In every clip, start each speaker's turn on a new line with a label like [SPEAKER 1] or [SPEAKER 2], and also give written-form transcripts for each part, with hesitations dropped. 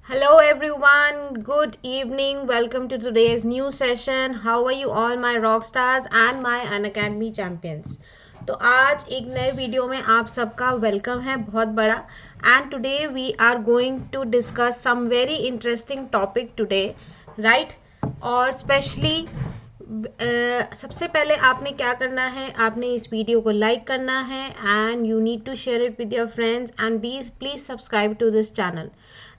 [SPEAKER 1] Hello everyone, good evening. Welcome to today's new session. How are you all my rock stars and my Unacademy champions? तो आज एक नए video में आप सबका वेलकम है बहुत बड़ा and today we are going to discuss some very interesting topic today right और स्पेशली सबसे पहले आपने क्या करना है, आपने इस वीडियो को लाइक करना है and you need to share it with your friends and please subscribe to this channel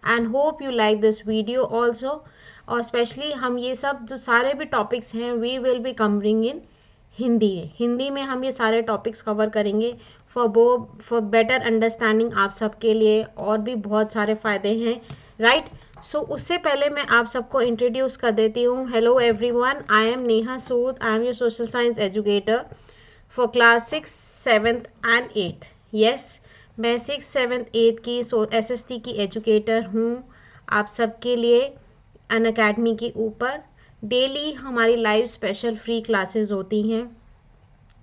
[SPEAKER 1] and hope you like this video also. और स्पेशली हम ये सब जो सारे भी टॉपिक्स हैं we will be covering in Hindi में हम ये सारे टॉपिक्स कवर करेंगे फॉर बेटर अंडरस्टैंडिंग आप सबके लिए और भी बहुत सारे फ़ायदे हैं राइट। सो उससे पहले मैं आप सबको इंट्रोड्यूस कर देती हूँ। Hello everyone, I am Neha Sood, I am your social science educator for class 6, 7th and 8th। Yes, मैं 6, 7th, 8th की SST की एजुकेटर हूँ आप सबके लिए अनअकैडमी के ऊपर। डेली हमारी लाइव स्पेशल फ्री क्लासेस होती हैं।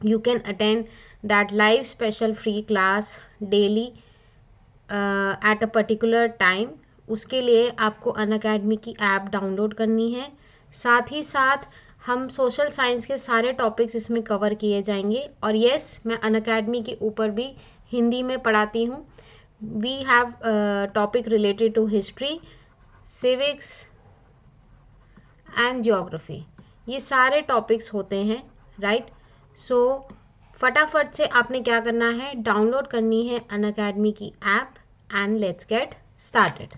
[SPEAKER 1] You can attend that live special free class daily at a particular time. उसके लिए आपको अनअकैडमी की ऐप डाउनलोड करनी है। साथ ही साथ हम सोशल साइंस के सारे टॉपिक्स इसमें कवर किए जाएंगे। और यस, मैं अनअकैडमी के ऊपर भी हिंदी में पढ़ाती हूँ। We have topic related to history, civics and geography. ये सारे टॉपिक्स होते हैं राइट। सो फटाफट से आपने क्या करना है, डाउनलोड करनी है अनअकैडमी की app and let's get started.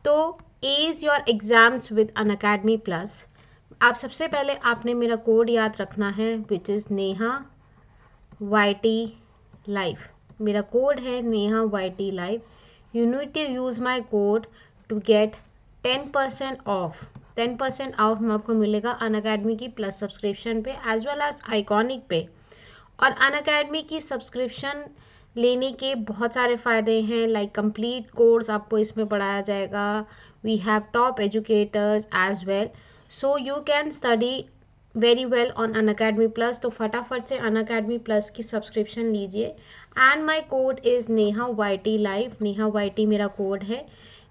[SPEAKER 1] तो ace your exams with Unacademy plus. आप सबसे पहले आपने मेरा कोड याद रखना है which is Neha YT live. मेरा कोड है Neha YT live. You need to use my code to get 10% off. 10% off आपको मिलेगा अनअकैडमी की प्लस सब्सक्रिप्शन पे एज वेल एज आइकॉनिक पे। और अनअकैडमी की सब्सक्रिप्शन लेने के बहुत सारे फ़ायदे हैं, लाइक कंप्लीट कोर्स आपको इसमें पढ़ाया जाएगा। We have top educators as well, so you can study very well on Unacademy plus. तो फटाफट से अनअकैडमी प्लस की सब्सक्रिप्शन लीजिए and my code is Neha YT live. Neha YT मेरा कोड है।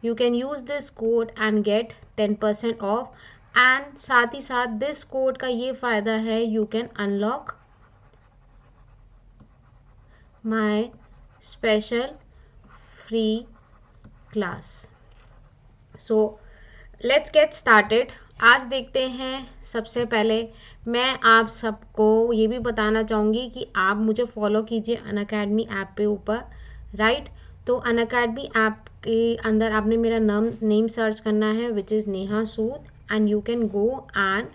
[SPEAKER 1] You can use this code and get 10% off. And साथ ही साथ दिस कोड का ये फ़ायदा है, you can unlock my special free class. So let's get started. आज देखते हैं। सबसे पहले मैं आप सबको ये भी बताना चाहूँगी कि आप मुझे फॉलो कीजिए अनअकैडमी ऐप पे ऊपर राइट। तो अनअकैडमी ऐप के अंदर आपने मेरा नेम सर्च करना है which is Neha Sood and you can go and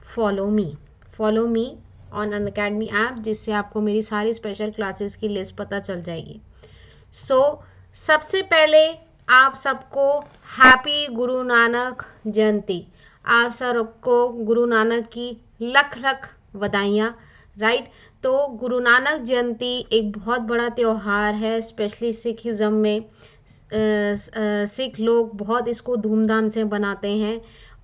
[SPEAKER 1] follow me on Unacademy app, जिससे आपको मेरी सारी स्पेशल क्लासेस की लिस्ट पता चल जाएगी। सो सबसे पहले आप सबको हैप्पी गुरु नानक जयंती। आप सबको गुरु नानक की लख लख बधाइयाँ राइट। तो गुरु नानक जयंती एक बहुत बड़ा त्यौहार है, स्पेशली सिखिज़म में। सिख लोग बहुत इसको धूमधाम से बनाते हैं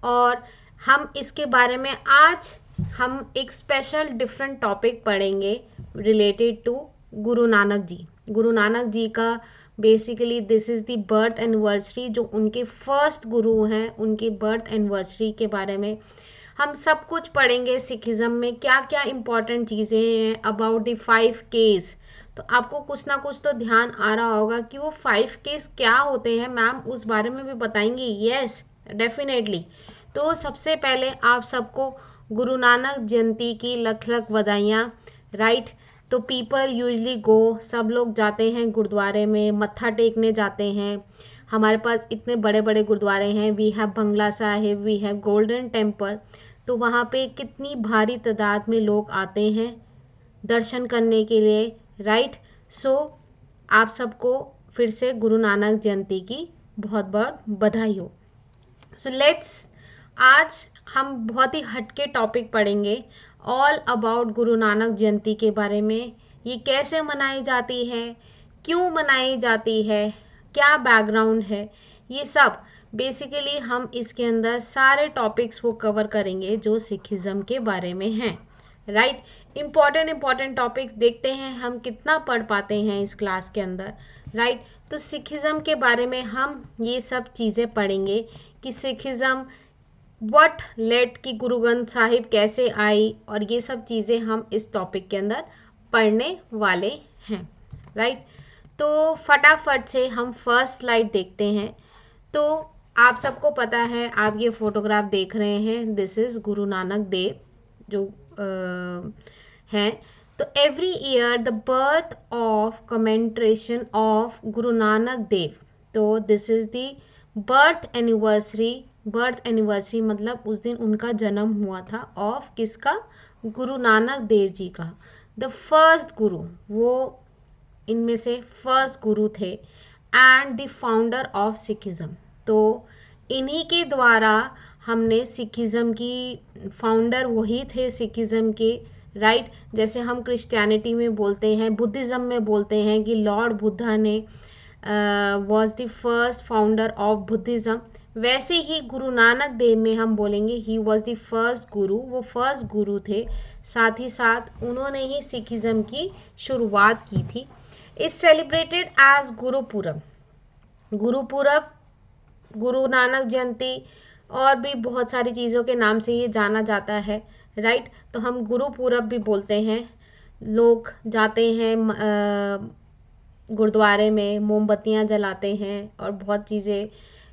[SPEAKER 1] और हम इसके बारे में आज हम एक स्पेशल डिफरेंट टॉपिक पढ़ेंगे रिलेटेड टू गुरु नानक जी। गुरु नानक जी का basically this is the birth anniversary, जो उनके फर्स्ट गुरु हैं, उनकी बर्थ एनिवर्सरी के बारे में हम सब कुछ पढ़ेंगे। सिखिज़म में क्या क्या इम्पॉर्टेंट चीज़ें हैं अबाउट द 5 Ks। तो आपको कुछ ना कुछ तो ध्यान आ रहा होगा कि वो 5 Ks क्या होते हैं, मैम उस बारे में भी बताएंगी। Yes definitely. तो सबसे पहले आप सबको गुरु नानक जयंती की लख लख बधाइयाँ राइट। तो पीपल यूजली गो, सब लोग जाते हैं गुरुद्वारे में, मत्था टेकने जाते हैं। हमारे पास इतने बड़े बड़े गुरुद्वारे हैं। We have Bangla Sahib, we have golden temple. तो वहाँ पे कितनी भारी तादाद में लोग आते हैं दर्शन करने के लिए राइट। सो आप सबको फिर से गुरु नानक जयंती की बहुत बहुत बधाई हो। सो लेट्स, आज हम बहुत ही हटके टॉपिक पढ़ेंगे ऑल अबाउट गुरु नानक जयंती के बारे में। ये कैसे मनाई जाती है, क्यों मनाई जाती है, क्या बैकग्राउंड है, ये सब बेसिकली हम इसके अंदर सारे टॉपिक्स वो कवर करेंगे जो सिखिज़म के बारे में हैं राइट। इम्पॉर्टेंट टॉपिक्स देखते हैं हम कितना पढ़ पाते हैं इस क्लास के अंदर राइट। तो सिखिज़म के बारे में हम ये सब चीज़ें पढ़ेंगे कि सिखिज़म व्हाट लेड की गुरु ग्रंथ साहिब कैसे आई, और ये सब चीज़ें हम इस टॉपिक के अंदर पढ़ने वाले हैं, राइट। तो फटाफट से हम फर्स्ट स्लाइड देखते हैं। तो आप सबको पता है, आप ये फोटोग्राफ देख रहे हैं, दिस इज़ गुरु नानक देव जो हैं। तो every year the birth of commemoration of Guru Nanak Dev, तो this is the birth anniversary मतलब उस दिन उनका जन्म हुआ था, ऑफ किसका, गुरु नानक देव जी का। द फर्स्ट गुरु, वो इनमें से फर्स्ट गुरु थे, and the founder of Sikhism. तो इन्हीं के द्वारा हमने सिखिज़म की, फाउंडर वही थे सिखिज़म के, राइट। जैसे हम क्रिश्चियनिटी में बोलते हैं, बुद्धिज़्म में बोलते हैं कि लॉर्ड बुद्धा ने was the first founder of Buddhism, वैसे ही गुरु नानक देव में हम बोलेंगे ही वॉज द फर्स्ट गुरु, वो फर्स्ट गुरु थे। साथ ही साथ उन्होंने ही सिखिज़म की शुरुआत की थी। Is celebrated as Gurpurab. Gurpurab, Guru Nanak जयंती और भी बहुत सारी चीज़ों के नाम से ये जाना जाता है, राइट। तो हम गुरुपुरब भी बोलते हैं। लोग जाते हैं गुरुद्वारे में, मोमबत्तियाँ जलाते हैं और बहुत चीज़ें,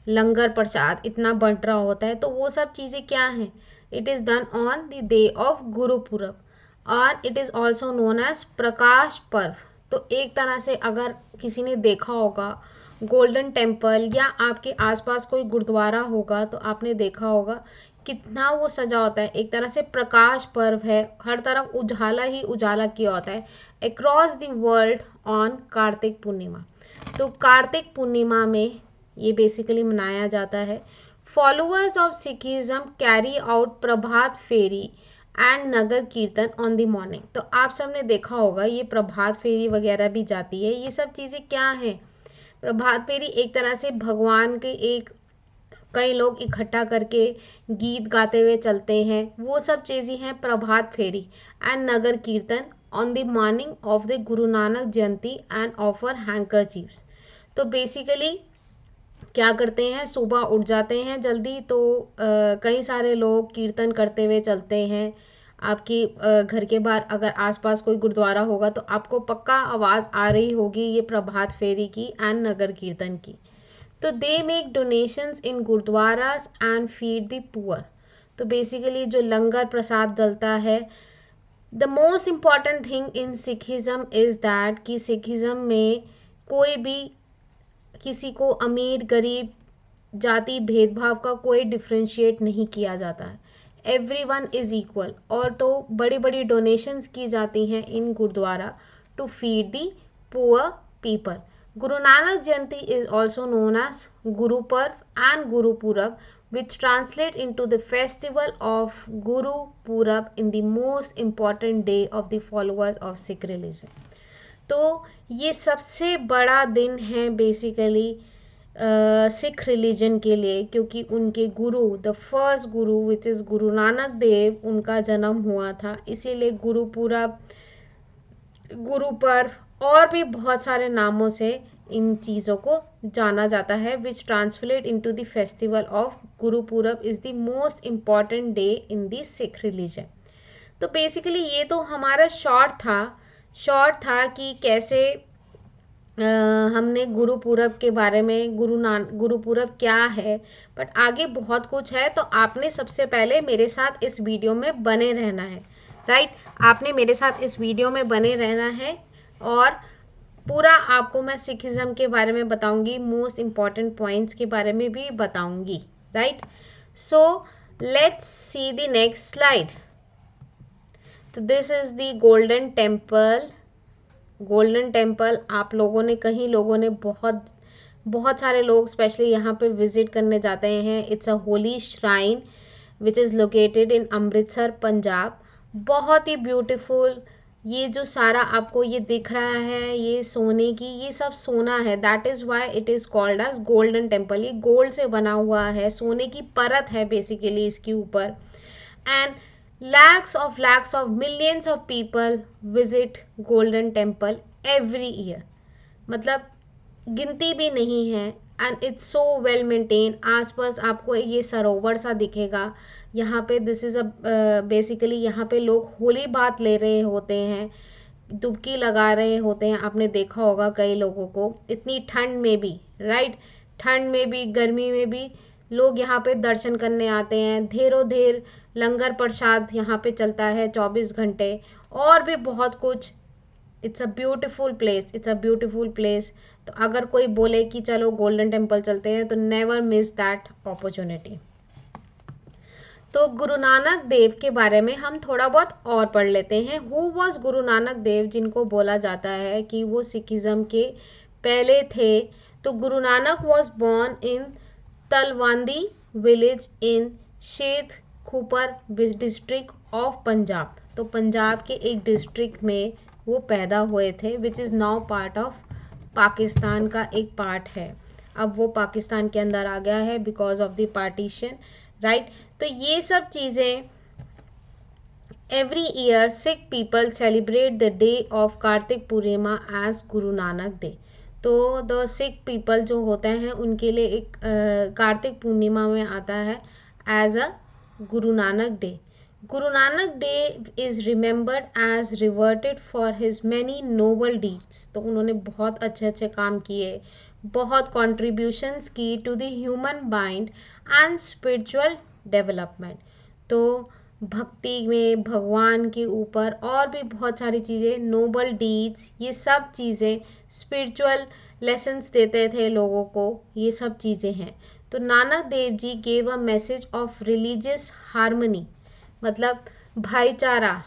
[SPEAKER 1] लंगर प्रसाद इतना बंट रहा होता है। तो वो सब चीज़ें क्या हैं, it is done on the day of Gurpurab, और it is also known as Prakash Parv. तो एक तरह से अगर किसी ने देखा होगा गोल्डन टेम्पल या आपके आसपास कोई गुरुद्वारा होगा तो आपने देखा होगा कितना वो सजा होता है। एक तरह से प्रकाश पर्व है, हर तरफ उजाला ही उजाला किया होता है across the world on Kartik Purnima. तो कार्तिक पूर्णिमा में ये बेसिकली मनाया जाता है। Followers of Sikhism carry out Prabhat Pheri and Nagar Kirtan on the morning. तो आप सबने देखा होगा ये प्रभात फेरी वगैरह भी जाती है। ये सब चीज़ें क्या हैं, प्रभात फेरी एक तरह से भगवान के एक कई लोग इकट्ठा करके गीत गाते हुए चलते हैं, वो सब चीज़ें हैं प्रभात Pheri. And Nagar Kirtan on the morning of the Guru Nanak Jayanti and offer हैंकरचीफ्स। तो बेसिकली क्या करते हैं, सुबह उठ जाते हैं जल्दी, तो कई सारे लोग कीर्तन करते हुए चलते हैं। आपकी घर के बाहर अगर आसपास कोई गुरुद्वारा होगा तो आपको पक्का आवाज़ आ रही होगी ये प्रभात फेरी की एंड नगर कीर्तन की। तो they make donations in gurudwaras and feed the poor. तो बेसिकली जो लंगर प्रसाद डलता है, the most important thing in Sikhism is that कि सिखिज़म में कोई भी किसी को अमीर गरीब जाति भेदभाव का कोई डिफ्रेंशिएट नहीं किया जाता है, एवरीवन इज़ इक्वल। और तो बड़ी बड़ी डोनेशंस की जाती हैं in gurudwara to feed the poor people. Guru Nanak Jayanti is also known as Guru Parv and Gurpurab, which translate into the festival of Guru Purab in the most important day of the followers of Sikh religion. तो ये सबसे बड़ा दिन है basically Sikh religion के लिए, क्योंकि उनके गुरु, the first Guru which is गुरु नानक देव, उनका जन्म हुआ था। इसीलिए गुरुपुरब, गुरु पर्व और भी बहुत सारे नामों से इन चीज़ों को जाना जाता है, which translate into the festival of Gurpurab is the most important day in the Sikh religion. तो बेसिकली ये तो हमारा शॉर्ट था कि कैसे हमने गुरुपुरब के बारे में, गुरुपुरब क्या है, बट आगे बहुत कुछ है। तो आपने सबसे पहले मेरे साथ इस वीडियो में बने रहना है, राइट। आपने मेरे साथ इस वीडियो में बने रहना है और पूरा आपको मैं सिखिज़म के बारे में बताऊंगी, मोस्ट इम्पॉर्टेंट पॉइंट्स के बारे में भी बताऊंगी, right. So let's see the next slide. तो this is the Golden Temple. Golden Temple आप लोगों ने, कहीं लोगों ने, बहुत सारे लोग स्पेशली यहाँ पे विजिट करने जाते हैं। It's a Holi shrine which is located इन अमृतसर, पंजाब। बहुत ही ब्यूटीफुल। ये जो सारा आपको ये दिख रहा है, ये सोने की, ये सब सोना है, that is why it is called as golden temple. ये गोल्ड से बना हुआ है, सोने की परत है बेसिकली इसके ऊपर। And lakhs of millions of people visit golden temple every year। मतलब गिनती भी नहीं है, and it's so well maintain. आसपास आपको ये सरोवर सा दिखेगा यहाँ पे। दिस इज़ अ बेसिकली यहाँ पे लोग होली बात ले रहे होते हैं, डुबकी लगा रहे होते हैं। आपने देखा होगा कई लोगों को इतनी ठंड में भी, राइट, ठंड में भी गर्मी में भी लोग यहाँ पे दर्शन करने आते हैं। ढेरों ढेर लंगर प्रसाद यहाँ पे चलता है 24 घंटे, और भी बहुत कुछ। It's a beautiful place, it's a beautiful place. तो अगर कोई बोले कि चलो गोल्डन टेम्पल चलते हैं, तो नेवर मिस दैट अपॉर्चुनिटी। तो गुरु नानक देव के बारे में हम थोड़ा बहुत और पढ़ लेते हैं। हु वॉज गुरु नानक देव, जिनको बोला जाता है कि वो सिखिज्म के पहले थे। तो Guru Nanak was born in Talwandi village in Sheikhupura district of Punjab. तो पंजाब के एक डिस्ट्रिक्ट में वो पैदा हुए थे, which is now part of Pakistan का एक पार्ट है। अब वो पाकिस्तान के अंदर आ गया है because of the partition, right. तो ये सब चीज़ें every year Sikh people celebrate the day of Kartik Purnima as Guru Nanak day. तो द सिख पीपल जो होते हैं उनके लिए एक कार्तिक पूर्णिमा में आता है as a Guru Nanak day. Guru Nanak day is remembered as reverted for his many noble deeds. तो उन्होंने बहुत अच्छे अच्छे काम किए, बहुत कॉन्ट्रीब्यूशंस की to the human mind and spiritual development. तो भक्ति में भगवान के ऊपर और भी बहुत सारी चीज़ें, नोबल डीड्स, ये सब चीज़ें, स्पिरिचुअल लेसन्स देते थे लोगों को, ये सब चीज़ें हैं। तो Nanak Dev ji gave a message of religious harmony, मतलब भाईचारा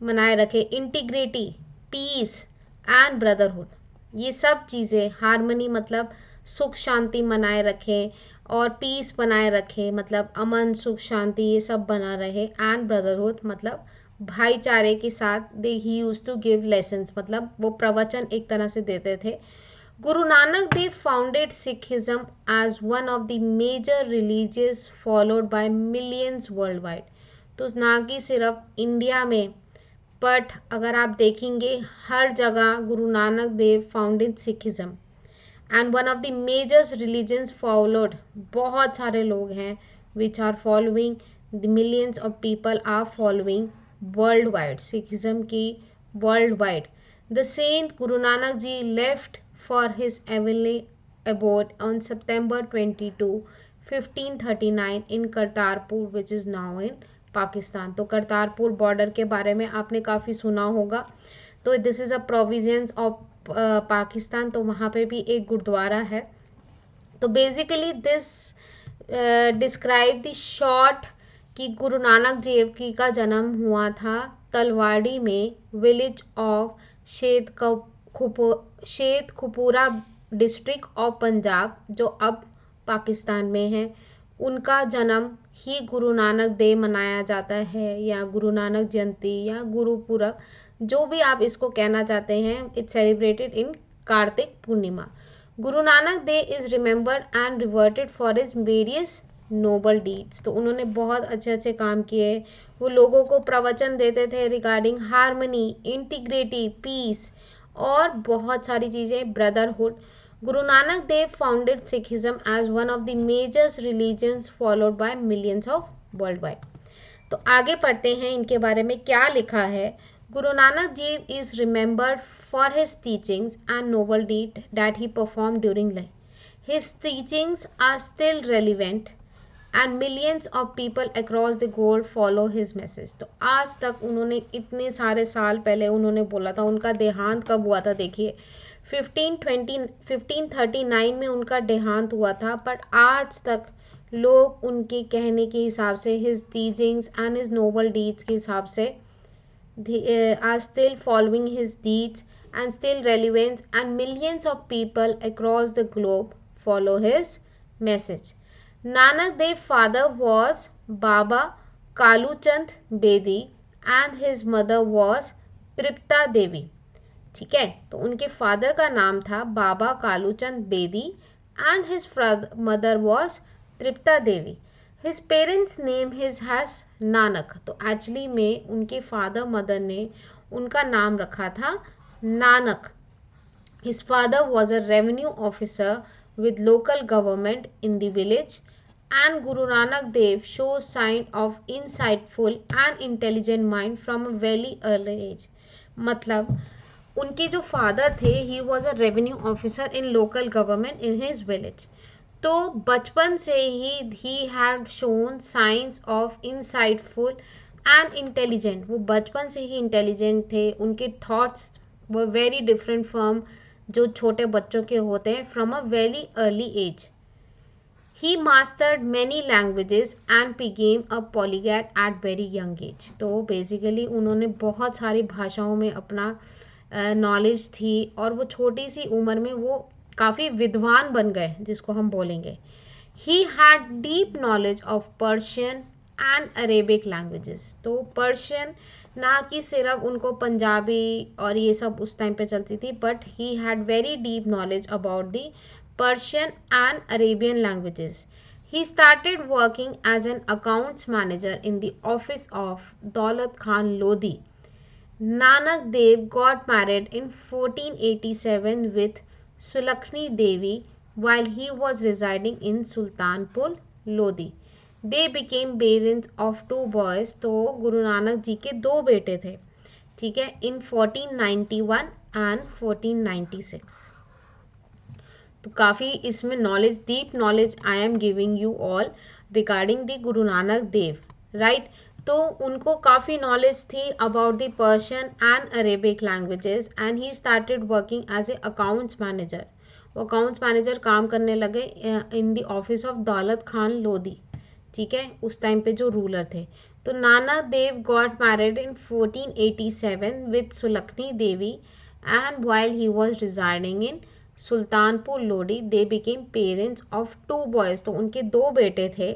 [SPEAKER 1] बनाए रखे, इंटीग्रिटी, पीस एंड ब्रदरहुड। ये सब चीज़ें, हार्मनी मतलब सुख शांति बनाए रखें, और पीस बनाए रखें मतलब अमन सुख शांति ये सब बना रहे, एंड ब्रदरहुड मतलब भाईचारे के साथ they he use to give lessons, मतलब वो प्रवचन एक तरह से देते थे। Guru Nanak Dev founded Sikhism as one of the major religious followed by millions world wide. तो ना कि सिर्फ इंडिया में, बट अगर आप देखेंगे हर जगह Guru Nanak Dev founded Sikhism and one of the majors religions followed. बहुत सारे लोग हैं which are following, the millions of people are following world wide, Sikhism की world wide. The saint Guru Nanak ji left for his heavenly abode on September 22, 1539 in Kartarpur which is now in Pakistan. तो Kartarpur border के बारे में आपने काफ़ी सुना होगा। तो this is a provisions of Pakistan. तो वहाँ पे भी एक गुरुद्वारा है। तो basically this describe the short कि गुरु नानक देव जी का जन्म हुआ था तलवाड़ी में, village of Sheikhpura district of Punjab, जो अब पाकिस्तान में है। उनका जन्म ही गुरु नानक डे मनाया जाता है, या गुरु नानक जयंती, या गुरुपुरब, जो भी आप इसको कहना चाहते हैं। It's celebrated in Kartik Purnima. Guru Nanak day is remembered and reverted for his various noble deeds. तो उन्होंने बहुत अच्छे अच्छे काम किए। वो लोगों को प्रवचन देते थे रिगार्डिंग हार्मनी, इंटीग्रिटी, पीस और बहुत सारी चीज़ें, brotherhood. Guru Nanak Dev founded Sikhism as one of the majors religions followed by millions of world wide. तो आगे पढ़ते हैं इनके बारे में क्या लिखा है। Guru Nanak ji is remembered for his teachings and noble deed that he perform during life. His teachings are still relevant and millions of people across the gold follow his message. तो आज तक उन्होंने इतने सारे साल पहले उन्होंने बोला था, उनका देहांत कब हुआ था देखिए 1539 में उनका देहांत हुआ था, बट आज तक लोग उनके कहने के हिसाब से, his teachings and his noble deeds के हिसाब से are still following his deeds and still relevant, and millions of people across the globe follow his message. Nanak Dev father was Baba Kaluchand Bedi and his mother was Tripta Devi. ठीक है, तो उनके फादर का नाम था Baba Kaluchand Bedi and his mother was Tripta Devi. His parents name his has Nanak. तो actually में उनके फादर मदर ने उनका नाम रखा था Nanak. His father was a revenue officer with local government in the village, and Guru Nanak Dev shows sign of insightful and intelligent mind from a very early age. मतलब उनके जो फादर थे, he was a revenue officer in local government in his village. तो बचपन से he had shown science of insightful and intelligent. वो बचपन से ही इंटेलिजेंट थे. उनके थॉट्स वो वेरी डिफरेंट फ्रॉम जो छोटे बच्चों के होते हैं, from a very early age. He mastered many languages and became a polyglot at very young age. तो बेसिकली उन्होंने बहुत सारी भाषाओं में अपना नॉलेज थी, और वो छोटी सी उम्र में वो काफ़ी विद्वान बन गए, जिसको हम बोलेंगे. He had deep knowledge of Persian and Arabic languages. तो पर्शियन, ना कि सिर्फ उनको पंजाबी और ये सब उस टाइम पे चलती थी, but he had very deep knowledge about the Persian and Arabian languages. He started working as an accounts manager in the office of Daulat Khan Lodi. Nanak Dev got married in 1487 with Sulakhani Devi while he was residing in Sultanpur Lodi. They became parents of two boys. तो गुरु नानक जी के दो बेटे थे, ठीक है, in 1491 and 1496. तो काफ़ी इसमें knowledge, deep knowledge I am giving you all regarding the Guru Nanak Dev, right. तो उनको काफ़ी नॉलेज थी about the Persian and Arabic languages, and he started working as a accounts manager. वो अकाउंट्स मैनेजर काम करने लगे इन द ऑफिस ऑफ दौलत खान लोधी, ठीक है, उस टाइम पे जो रूलर थे. तो Nanak Dev got married in 1487 with Sulakhni Devi, and while he was residing in Sultanpur Lodhi they became parents of two boys. तो उनके दो बेटे थे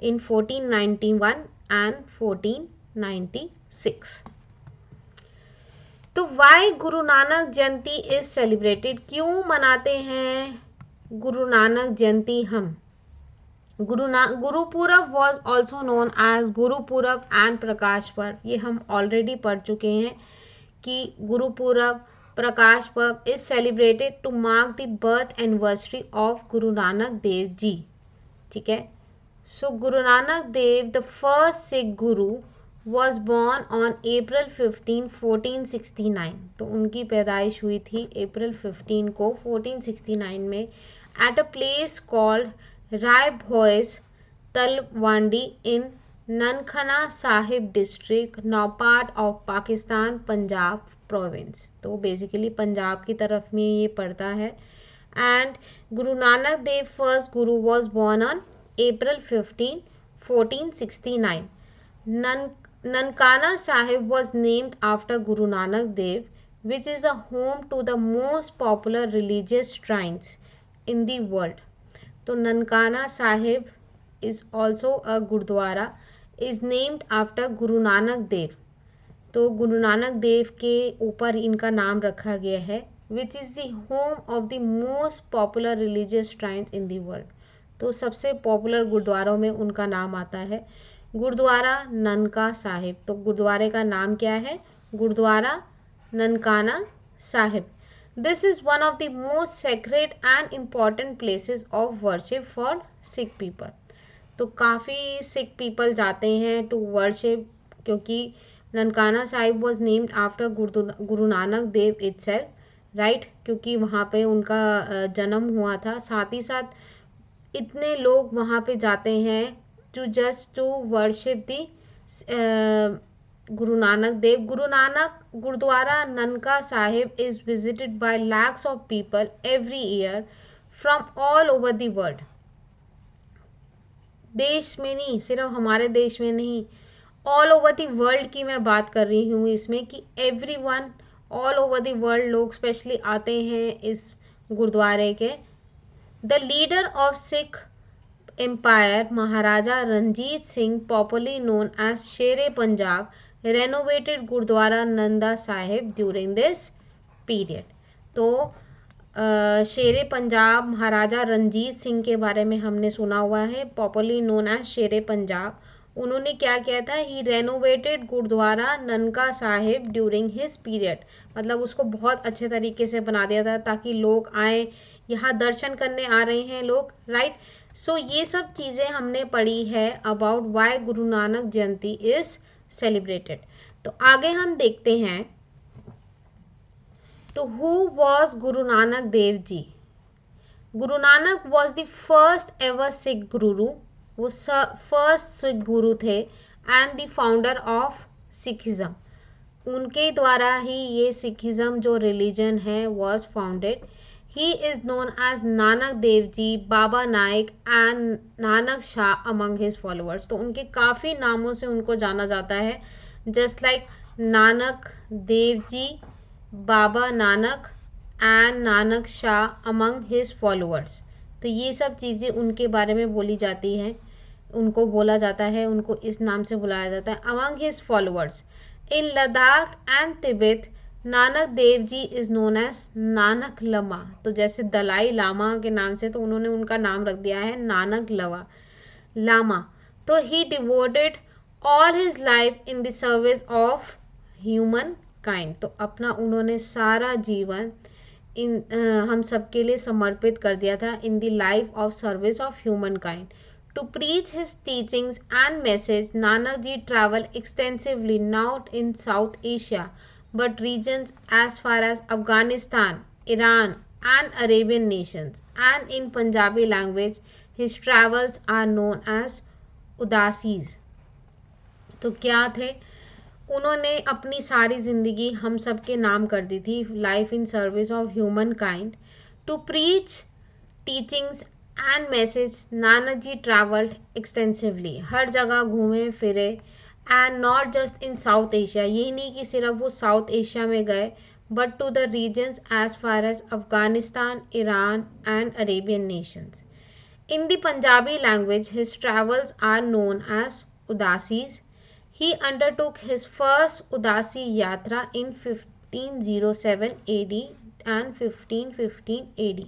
[SPEAKER 1] इन 1491 एंड 1496. तो Y Guru Nanak Jayanti is celebrated, क्यों मनाते हैं गुरु नानक जयंती हम. Gurpurab was also known as Gurpurab and Prakash Parv. ये हम ऑलरेडी पढ़ चुके हैं कि Gurpurab, Prakash Parv is celebrated to mark the birth anniversary of Guru Nanak Dev ji, ठीक है. So Guru Nanak Dev the first Sikh Guru was born on April 15, 1469. तो उनकी पैदाइश हुई थी April 15 को 1469 में at a place called Rai Bhoi's Talwandi in Nankana Sahib district, now part of Pakistan, Punjab province. तो बेसिकली पंजाब की तरफ में ये पड़ता है. And Guru Nanak Dev first guru was born on April 15, 1469. Nankana Sahib was named after Guru Nanak Dev, which is a home to the most popular religious shrines in the world. So Nankana Sahib is also a Gurdwara, is named after Guru Nanak Dev. तो गुरु नानक देव के ऊपर इनका नाम रखा गया है, which is the home of the most popular religious shrines in the world. तो सबसे पॉपुलर गुरुद्वारों में उनका नाम आता है गुरुद्वारा ननका साहिब. तो गुरुद्वारे का नाम क्या है, Gurdwara Nankana Sahib. This is one of the most sacred and important places of worship for Sikh people. तो काफ़ी सिख पीपल जाते हैं टू वर्शिप, क्योंकि Nankana Sahib was named after Guru Nanak Dev itself, right, क्योंकि वहाँ पे उनका जन्म हुआ था. साथ ही साथ इतने लोग वहाँ पे जाते हैं टू जस्ट टू वर्शिप दी गुरु नानक देव. गुरु नानक गुरुद्वारा ननका Sahib is visited by lakhs of people every year from all over the world. देश में नहीं, सिर्फ हमारे देश में नहीं, ऑल ओवर द वर्ल्ड की मैं बात कर रही हूँ इसमें, कि everyone all over the world लोग स्पेशली आते हैं इस गुरुद्वारे के. The leader of Sikh empire Maharaja Ranjit Singh, popularly known as Shere Punjab, renovated Gurudwara Nanda Sahib during this period. तो शेरे पंजाब महाराजा रंजीत सिंह के बारे में हमने सुना हुआ है, popularly known as Shere Punjab. उन्होंने क्या किया था, ही रेनोवेटेड गुरुद्वारा ननका साहिब ड्यूरिंग हिज पीरियड, मतलब उसको बहुत अच्छे तरीके से बना दिया था ताकि लोग आए, यहाँ दर्शन करने आ रहे हैं लोग, राइट। सो ये सब चीज़ें हमने पढ़ी है about Y Guru Nanak Jayanti is celebrated. तो आगे हम देखते हैं, तो who was Guru Nanak Dev ji. Guru Nanak was the first ever Sikh Guru, वो फर्स्ट सिख गुरु थे, and the founder of Sikhism, उनके द्वारा ही ये सिखिज्म जो रिलीजन है was founded. He is known as Nanak Dev ji, Baba Naik and Nanak Shah among his followers. तो उनके काफ़ी नामों से उनको जाना जाता है, just like Nanak Dev ji, Baba Nanak and Nanak Shah among his followers. तो ये सब चीज़ें उनके बारे में बोली जाती हैं, उनको बोला जाता है, उनको इस नाम से बुलाया जाता है, among his followers. In Ladakh and Tibet Nanak Dev ji is known as Nanak Lama. तो जैसे दलाई लामा के नाम से, तो उन्होंने उनका नाम रख दिया है नानक लामा। तो he devoted all his life in the service of human kind. तो अपना उन्होंने सारा जीवन हम सबके लिए समर्पित कर दिया था, in the life of service of human kind. To preach his teachings and message, Nanak ji travel extensively not in South Asia but regions as far as Afghanistan, Iran and Arabian nations, and in Punjabi language his travels are known as Udasis. तो क्या थे, उन्होंने अपनी सारी ज़िंदगी हम सब के नाम कर दी थी, life in service of human kind. To preach teachings and message, Nanak ji travelled extensively, हर जगह घूमे फिरे, and not just in South Asia, यही नहीं कि सिर्फ वो साउथ एशिया में गए, but to the regions as far as Afghanistan, Iran and Arabian nations. In the Punjabi language his travels are known as Udasis. He undertook his first Udasi Yatra in 1507 AD and 1515 AD.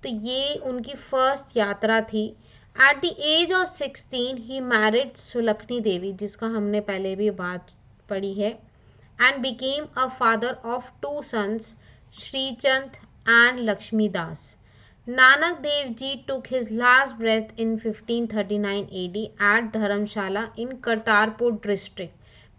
[SPEAKER 1] तो ये उनकी first यात्रा थी। At the age of 16 he married Sulakhni देवी, जिसका हमने पहले भी बात पढ़ी है, and became a father of two sons, Shrichand and Lakshmi Das. Nanak Dev Ji took his last breath in 1539 AD at Dharamshala in Kartarpur district,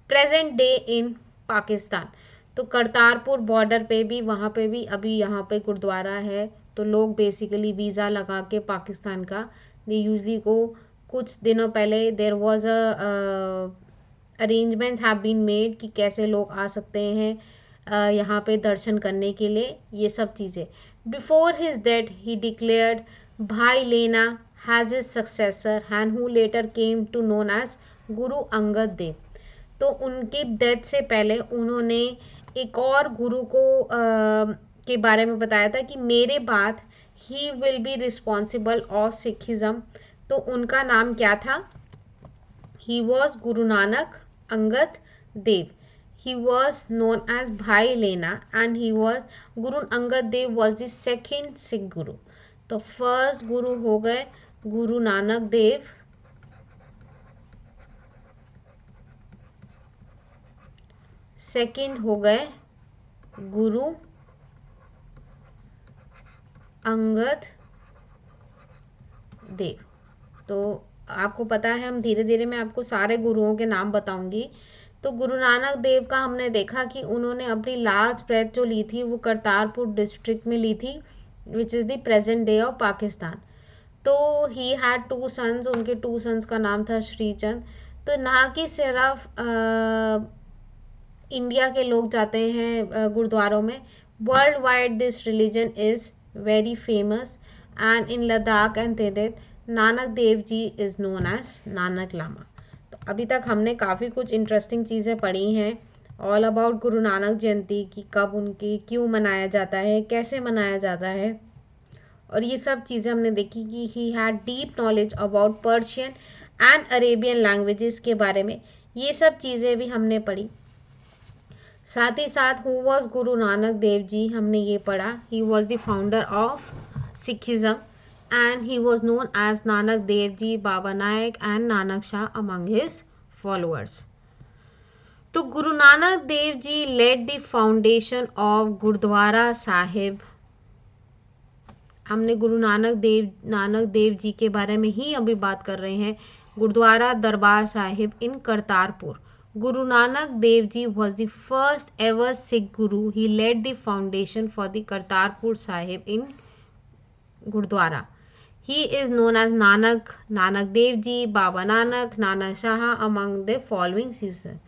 [SPEAKER 1] present day in Pakistan. तो Kartarpur border पे भी, वहाँ पे भी अभी यहाँ पे गुरुद्वारा है, तो लोग बेसिकली वीज़ा लगा के पाकिस्तान का, दे यूजली को, कुछ दिनों पहले there was arrangements have been made कि कैसे लोग आ सकते हैं यहाँ पे दर्शन करने के लिए, ये सब चीज़ें। Before his death he declared Bhai Lehna as his successor and who later came to known as Guru Angad देव। तो उनके डेथ से पहले उन्होंने एक और गुरु को के बारे में बताया था कि मेरे बाद he will be responsible of Sikhism. तो उनका नाम क्या था, he was Guru Nanak Angad Dev. He was known as Bhai Lena and he was Guru Angad Dev was the second Sikh Guru। तो फर्स्ट गुरु हो गए गुरु नानक देव, सेकंड हो गए गुरु अंगद देव। तो आपको पता है, हम धीरे धीरे मैं आपको सारे गुरुओं के नाम बताऊंगी। तो गुरु नानक देव का हमने देखा कि उन्होंने अपनी लास्ट ब्रेथ जो ली थी वो करतारपुर डिस्ट्रिक्ट में ली थी, which is the present day of Pakistan. तो ही हैड टू सन्स, उनके टू सन्स का नाम था श्रीचंद। तो ना कि सिर्फ इंडिया के लोग जाते हैं गुरुद्वारों में, world wide this religion is very famous, and in Ladakh and Tibet Nanak Dev ji is known as Nanak Lama. तो अभी तक हमने काफ़ी कुछ इंटरेस्टिंग चीज़ें पढ़ी हैं ऑल अबाउट गुरु नानक जयंती की, कब उनकी, क्यों मनाया जाता है, कैसे मनाया जाता है, और ये सब चीज़ें हमने देखी कि he had deep knowledge about Persian and Arabian languages के बारे में, ये सब चीज़ें भी हमने पढ़ी। साथ ही साथ हु वॉज गुरु नानक देव जी हमने ये पढ़ा, he was the founder of Sikhism and he was known as Nanak Dev Ji, Baba Nanak and Nanak Shah among his followers. तो Guru Nanak Dev ji laid the foundation of Gurudwara Sahib. हमने गुरु नानक देव जी के बारे में ही अभी बात कर रहे हैं. गुरुद्वारा दरबार साहिब इन Kartarpur. Guru Nanak Dev Ji was the first ever Sikh Guru. He laid the foundation for the Kartarpur Sahib in Gurdwara. He is known as Nanak, Nanak Dev Ji, Baba Nanak, Nanak Shah among the following seasons.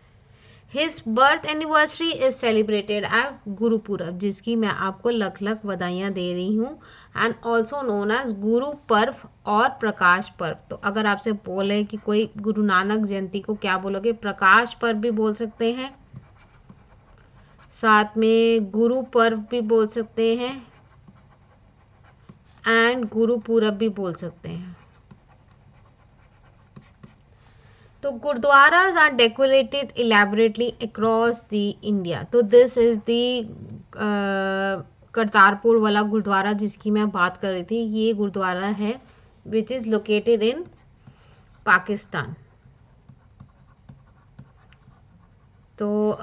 [SPEAKER 1] His birth anniversary is celebrated at Guru Purab, जिसकी मैं आपको लख लख बधाइयाँ दे रही हूँ. And also known as Guru पर्व और प्रकाश पर्व. तो अगर आपसे बोले कि कोई गुरु नानक जयंती को क्या बोलोगे, प्रकाश पर्व भी बोल सकते हैं, साथ में गुरु पर्व भी बोल सकते हैं एंड गुरु पूरब भी बोल सकते हैं. तो gurdwaras are decorated elaborately across the India. तो दिस इज द करतारपुर वाला गुरुद्वारा जिसकी मैं बात कर रही थी. ये गुरुद्वारा है which is located in Pakistan. तो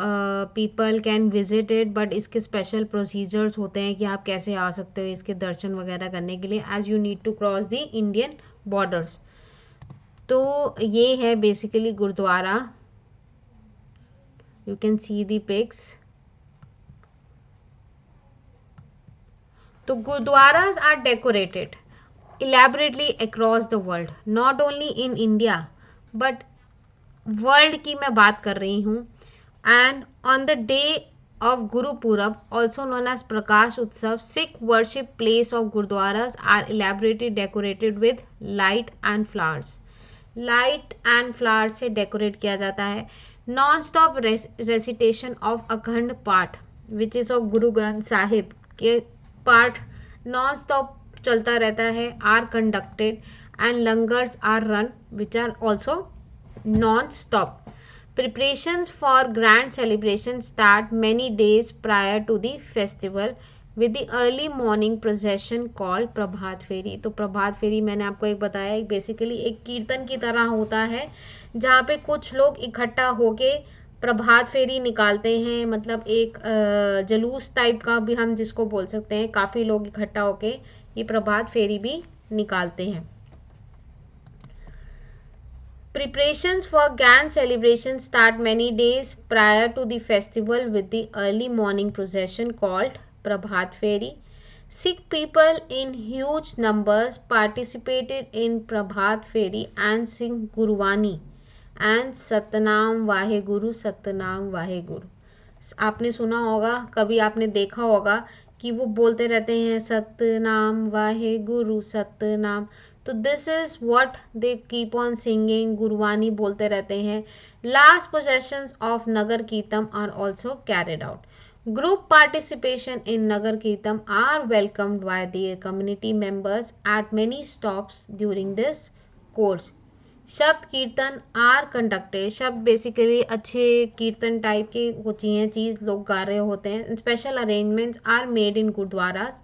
[SPEAKER 1] people can visit it, but इसके स्पेशल प्रोसीजर्स होते हैं कि आप कैसे आ सकते हो इसके दर्शन वगैरह करने के लिए, as you need to cross the Indian borders. तो ये है basically gurdwara. You can see the pics. तो gurdwaras are decorated elaborately across the world, not only in India but world की मैं बात कर रही हूँ. And on the day of Guru Purab, also known as Prakash Utsav, Sikh worship place of gurdwaras are elaborated decorated with light and flowers. Light and flowers से decorate किया जाता है. नॉन स्टॉप रेसिटेशन ऑफ अखंड पाठ विच इज़ ऑफ गुरु ग्रंथ साहिब के पाठ नॉन स्टॉप चलता रहता है, are conducted and langars are run which are also non stop. Preparations for grand celebration start many days prior to the festival with the early morning procession called प्रभात फेरी. तो प्रभात फेरी मैंने आपको एक बताया, एक बेसिकली एक कीर्तन की तरह होता है जहाँ पे कुछ लोग इकट्ठा होके प्रभात फेरी निकालते हैं. मतलब एक जलूस टाइप का भी हम जिसको बोल सकते हैं. काफ़ी लोग इकट्ठा होके ये प्रभात फेरी भी निकालते हैं. Preparations for grand celebration start many days prior to the festival with the early morning procession called Prabhat Feri. Sikh people in huge numbers participated in Prabhat Feri and sing Gurwani and Satnam Vaheguru, Satnam Vaheguru. आपने सुना होगा, कभी आपने देखा होगा कि वो बोलते रहते हैं सतनाम वाहेगुरु सतनाम. तो this is what they keep on singing. Gurbani बोलते रहते हैं. Last processions of Nagar Kirtan are also carried out. Group participation in Nagar Kirtan are welcomed by their community members at many stops during this course. Shabad Kirtan are conducted. शब्द basically अच्छे कीर्तन type के होती हैं, चीज़ लोग गा रहे होते हैं. Special arrangements are made in gurdwaras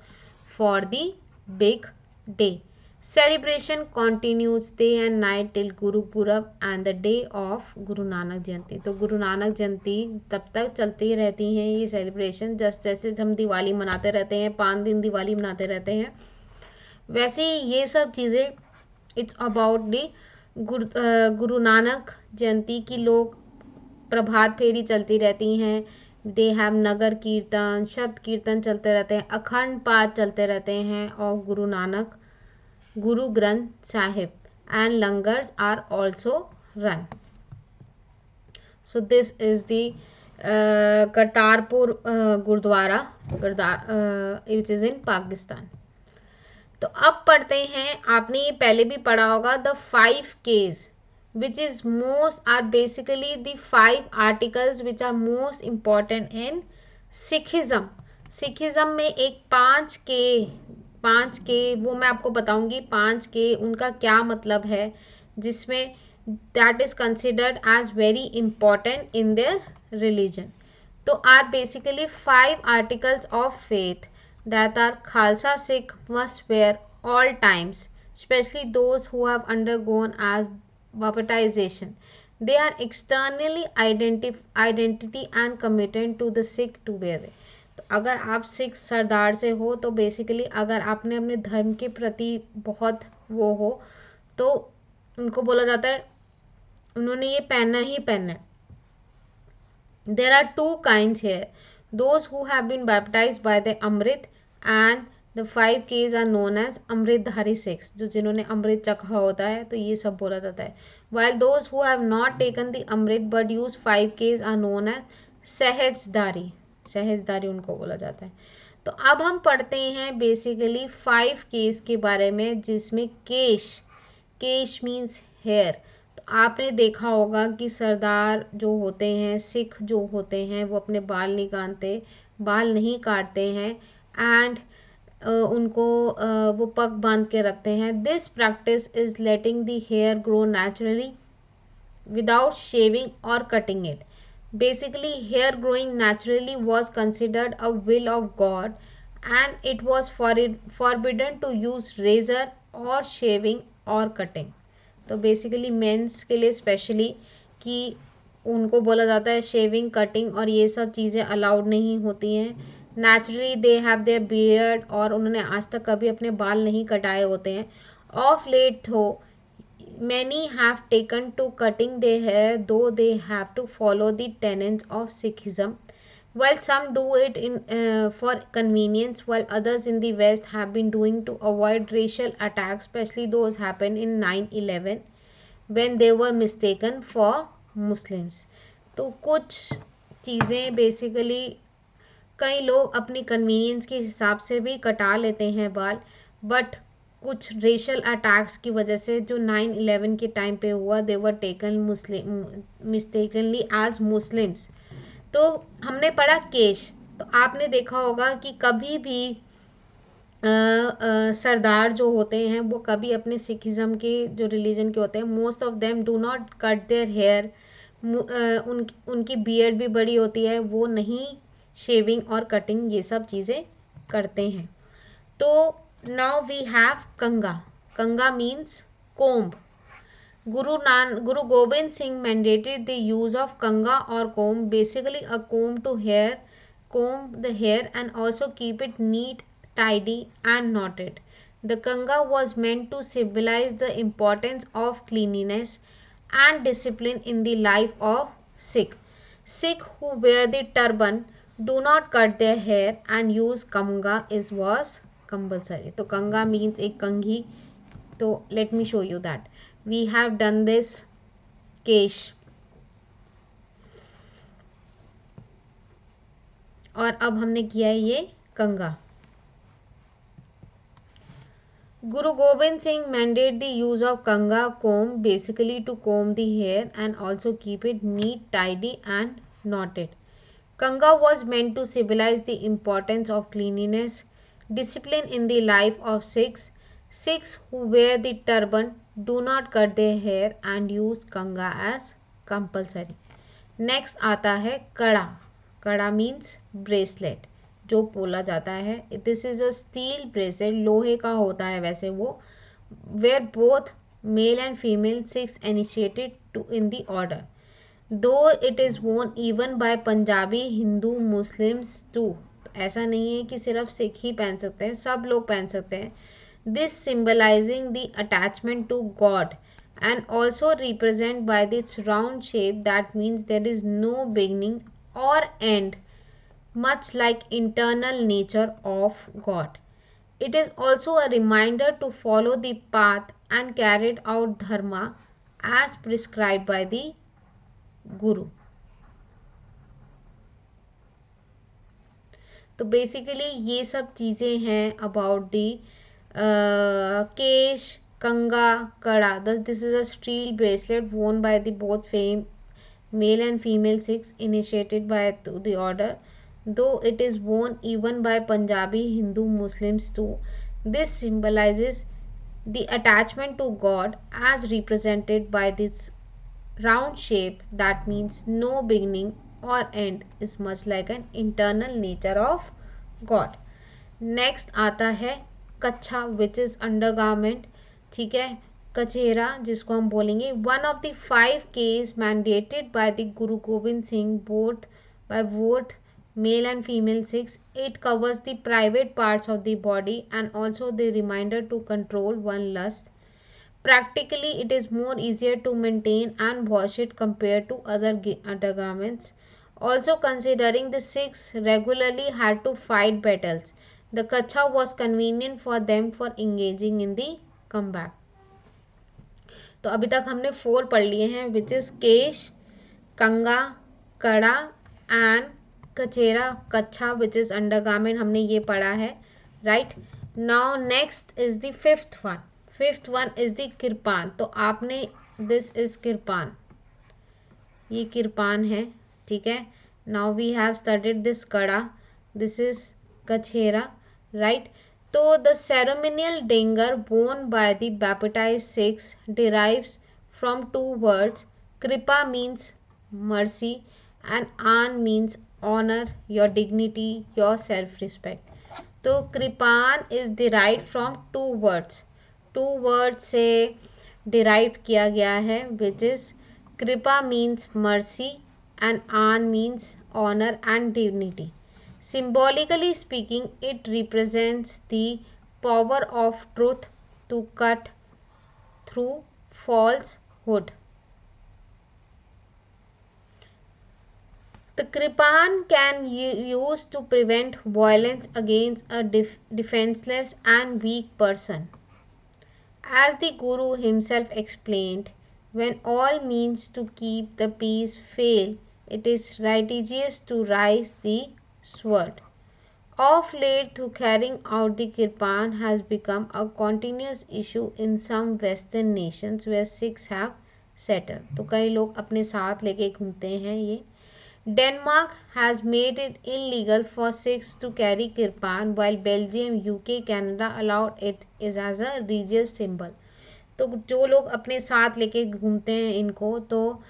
[SPEAKER 1] for the big day. Celebration continues day and night till Guru Purab and the day of Guru Nanak जयंती. तो गुरु नानक जयंती तब तक चलती रहती हैं ये सेलिब्रेशन. जैसे हम दिवाली मनाते रहते हैं, 5 दिन दिवाली मनाते रहते हैं, वैसे ही ये सब चीज़ें it's about the Guru Nanak जयंती की. लोग प्रभात फेरी चलती रहती हैं. दे हैव नगर कीर्तन, शब्द कीर्तन चलते रहते हैं, अखंड पाठ चलते रहते हैं और गुरु Nanak Guru Granth Sahib and langars are also run. So this is the Kartarpur gurdwara which is in Pakistan. तो अब पढ़ते हैं, आपने ये पहले भी पढ़ा होगा, the 5 Ks which is most are basically the 5 articles which are most important in Sikhism. Sikhism में एक 5 K वो मैं आपको बताऊंगी. 5 K उनका क्या मतलब है, जिसमें that is considered as very important in their religion. तो are basically 5 articles of faith that are Khalsa Sikh must wear all times, especially those who have undergone as baptization. They are externally identity and committed to the Sikh together. तो अगर आप सिख सरदार से हो तो basically अगर आपने अपने धर्म के प्रति बहुत वो हो तो उनको बोला जाता है उन्होंने ये पहनना ही पहनना है. There are two kinds here. Those who have been baptized by the Amrit and the 5 Ks are known as Amritdhari Sikhs. जो जिन्होंने अमृत चखा होता है तो ये सब बोला जाता है. While those who have not taken the Amrit but use 5 Ks are known as Sahajdhari. Sahajdhari उनको बोला जाता है. तो अब हम पढ़ते हैं बेसिकली 5 Ks के बारे में जिसमें केश. केश मीन्स हेयर. आपने देखा होगा कि सरदार जो होते हैं सिख जो होते हैं वो अपने बाल नहीं काटते, बाल नहीं काटते हैं एंड उनको वो पग बांध के रखते हैं. This practice is letting the hair grow naturally without shaving और cutting it. Basically hair growing naturally was considered a will of God and it was forbidden to use razor और शेविंग और कटिंग. तो basically mens के लिए specially कि उनको बोला जाता है शेविंग कटिंग और ये सब चीज़ें अलाउड नहीं होती हैं. Naturally they have their beard और उन्होंने आज तक कभी अपने बाल नहीं कटाए होते हैं. ऑफ लेट हो many have taken to cutting their hair though they have to follow the tenets of Sikhism. While some do it for convenience, while others in the West have been doing to avoid racial attacks, especially those happened in 9/11 when they were mistaken for Muslims. तो कुछ चीज़ें basically कई लोग अपनी convenience के हिसाब से भी कटा लेते हैं बाल, बट कुछ रेशल अटैक्स की वजह से जो 9/11 के टाइम पे हुआ they were taken mistakenly as Muslims. तो हमने पढ़ा केश. तो आपने देखा होगा कि कभी भी सरदार जो होते हैं वो कभी अपने सिखिज़म के जो रिलीजन के होते हैं most of them do not cut their hair. उनकी बियर्ड भी बड़ी होती है, वो नहीं शेविंग और कटिंग ये सब चीज़ें करते हैं. तो now we have Kanga. Kanga means comb. Guru Gobind Singh mandated the use of Kanga or comb, basically a comb to comb the hair and also keep it neat, tidy and knotted. The Kanga was meant to symbolize the importance of cleanliness and discipline in the life of Sikh. Sikh who wear the turban do not cut their hair and use Kanga was compulsory. तो कंगा means एक कंघी. तो let me show you that we have done this kesh और अब हमने किया है ये कंगा. Guru Gobind Singh mandated the use of Kanga comb basically to comb the hair and also keep it neat, tidy and knotted. Kanga was meant to symbolize the importance of cleanliness, discipline in the life of Sikhs. Sikhs who wear the turban do not cut their hair and use Kanga as compulsory. Next आता है कड़ा. कड़ा means bracelet जो बोला जाता है. This is a steel bracelet, लोहे का होता है वैसे वो, where both male and female Sikhs initiated टू इन the order, though it is worn even by Punjabi Hindu Muslims too. ऐसा नहीं है कि सिर्फ सिख ही पहन सकते हैं, सब लोग पहन सकते हैं. This symbolising the attachment to God and also represented by its round shape that means there is no beginning or end, much like internal nature of God. It is also a reminder to follow the path and carried out dharma as prescribed by the Guru. तो basically ये सब चीज़ें हैं about the केश, कंगा, कड़ा. This is a steel bracelet worn by the both male and female Sikhs initiated by the order, though it is worn even by Punjabi Hindu Muslims too. This symbolizes the attachment to God as represented by this round shape that means no beginning or end, is much like an internal nature of God. Next आता है कच्छा which is undergarment, ठीक है, कचेरा जिसको हम बोलेंगे। One of the 5 Ks mandated by the Guru Gobind Singh both male and female Sikhs. It covers the private parts of the body and also the reminder to control one lust. Practically, it is more easier to maintain and wash it compared to other undergarments. Also, considering the Sikhs regularly had to fight battles, the kacha was convenient for them for engaging in the combat. तो अभी तक हमने 4 पढ़ लिए हैं, which is केश, कंगा, कड़ा and कचेरा, कच्छा which is undergarment, हमने ये पढ़ा है, right. Now next is the fifth one is the kirpan. तो आपने, दिस इज किरपान, ये किरपान है, ठीक है। Now we have studied this kara, this is kachera, right. तो the ceremonial danger worn by the baptized Sikhs derives from 2 words. Kripa means mercy and An means honor, your dignity, your self-respect. तो कृपान is derived from 2 words. 2 words से derived किया गया है, which is कृपा means mercy and An means honor and dignity. Symbolically speaking, it represents the power of truth to cut through falsehood. The kripan can use to prevent violence against a defenseless and weak person. As the Guru himself explained, when all means to keep the peace fail, it is righteous to raise the sword. Of late, to carrying out the kirpan has become a continuous issue in some Western nations where Sikhs have settled. तो कई लोग अपने साथ लेके घूमते हैं ये। Denmark has made it illegal for Sikhs to carry kirpan, while Belgium, UK, Canada allowed it is as a religious symbol. तो जो लोग अपने साथ लेके घूमते हैं इनको, तो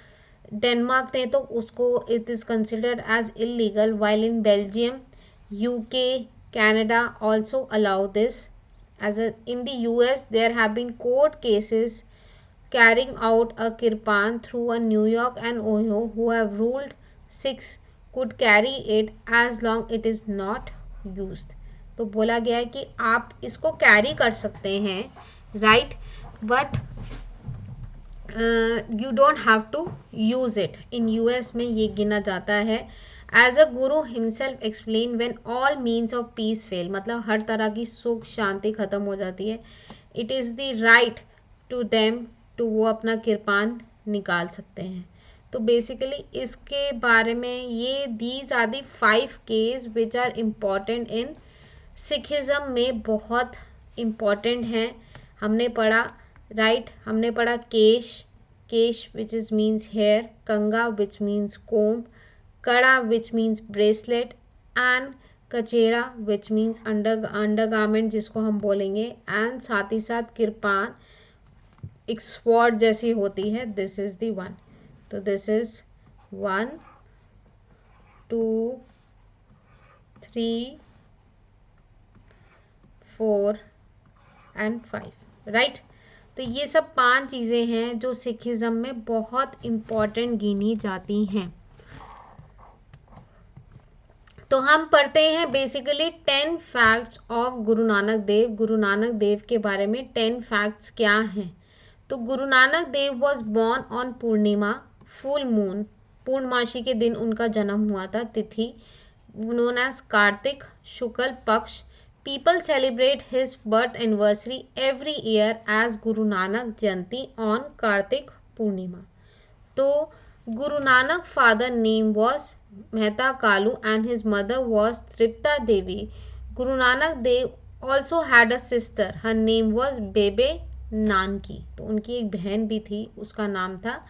[SPEAKER 1] डेनमार्क ने तो उसको it is considered as illegal, while in Belgium, UK, Canada also allow this. In the US, there have been court cases carrying out a kirpan through a New York and Ohio who have ruled Sikhs could carry it as long it is not used. तो बोला गया है कि आप इसको carry कर सकते हैं, right, but you don't have to use it. In US में ये गिना जाता है। As a guru himself explain, when all means of peace fail, मतलब हर तरह की सुख शांति खत्म हो जाती है, it is the right to them to वो अपना किरपान निकाल सकते हैं। तो बेसिकली इसके बारे में ये these are the 5 Ks which are important in Sikhism में, बहुत इम्पॉर्टेंट हैं। हमने पढ़ा, राइट, हमने पढ़ा kesh which is means hair, kanga which means comb, kara which means bracelet and kachera which means undergarment जिसको हम बोलेंगे, एंड साथ ही साथ किरपान एक स्वॉर्ड जैसी होती है, दिस इज़ दी वन। तो दिस इज 1 2 3 4 एंड 5, राइट। तो ये सब 5 चीज़ें हैं जो सिखिज़म में बहुत इम्पॉर्टेंट गिनी जाती हैं। तो हम पढ़ते हैं basically 10 facts of Guru Nanak देव। गुरु नानक देव के बारे में 10 फैक्ट्स क्या हैं। तो Guru Nanak Dev was born on Purnima, full moon, पूर्णमासी के दिन उनका जन्म हुआ था। तिथि known as Kartik Shukla Paksha. People celebrate his birth anniversary every year as Guru Nanak Jayanti on Kartik Purnima. तो Guru Nanak father name was Mehta Kalu and his mother was Tripta Devi. Guru Nanak Dev also had a sister, her name was Bebe Nanaki. तो उनकी एक बहन भी थी, उसका नाम था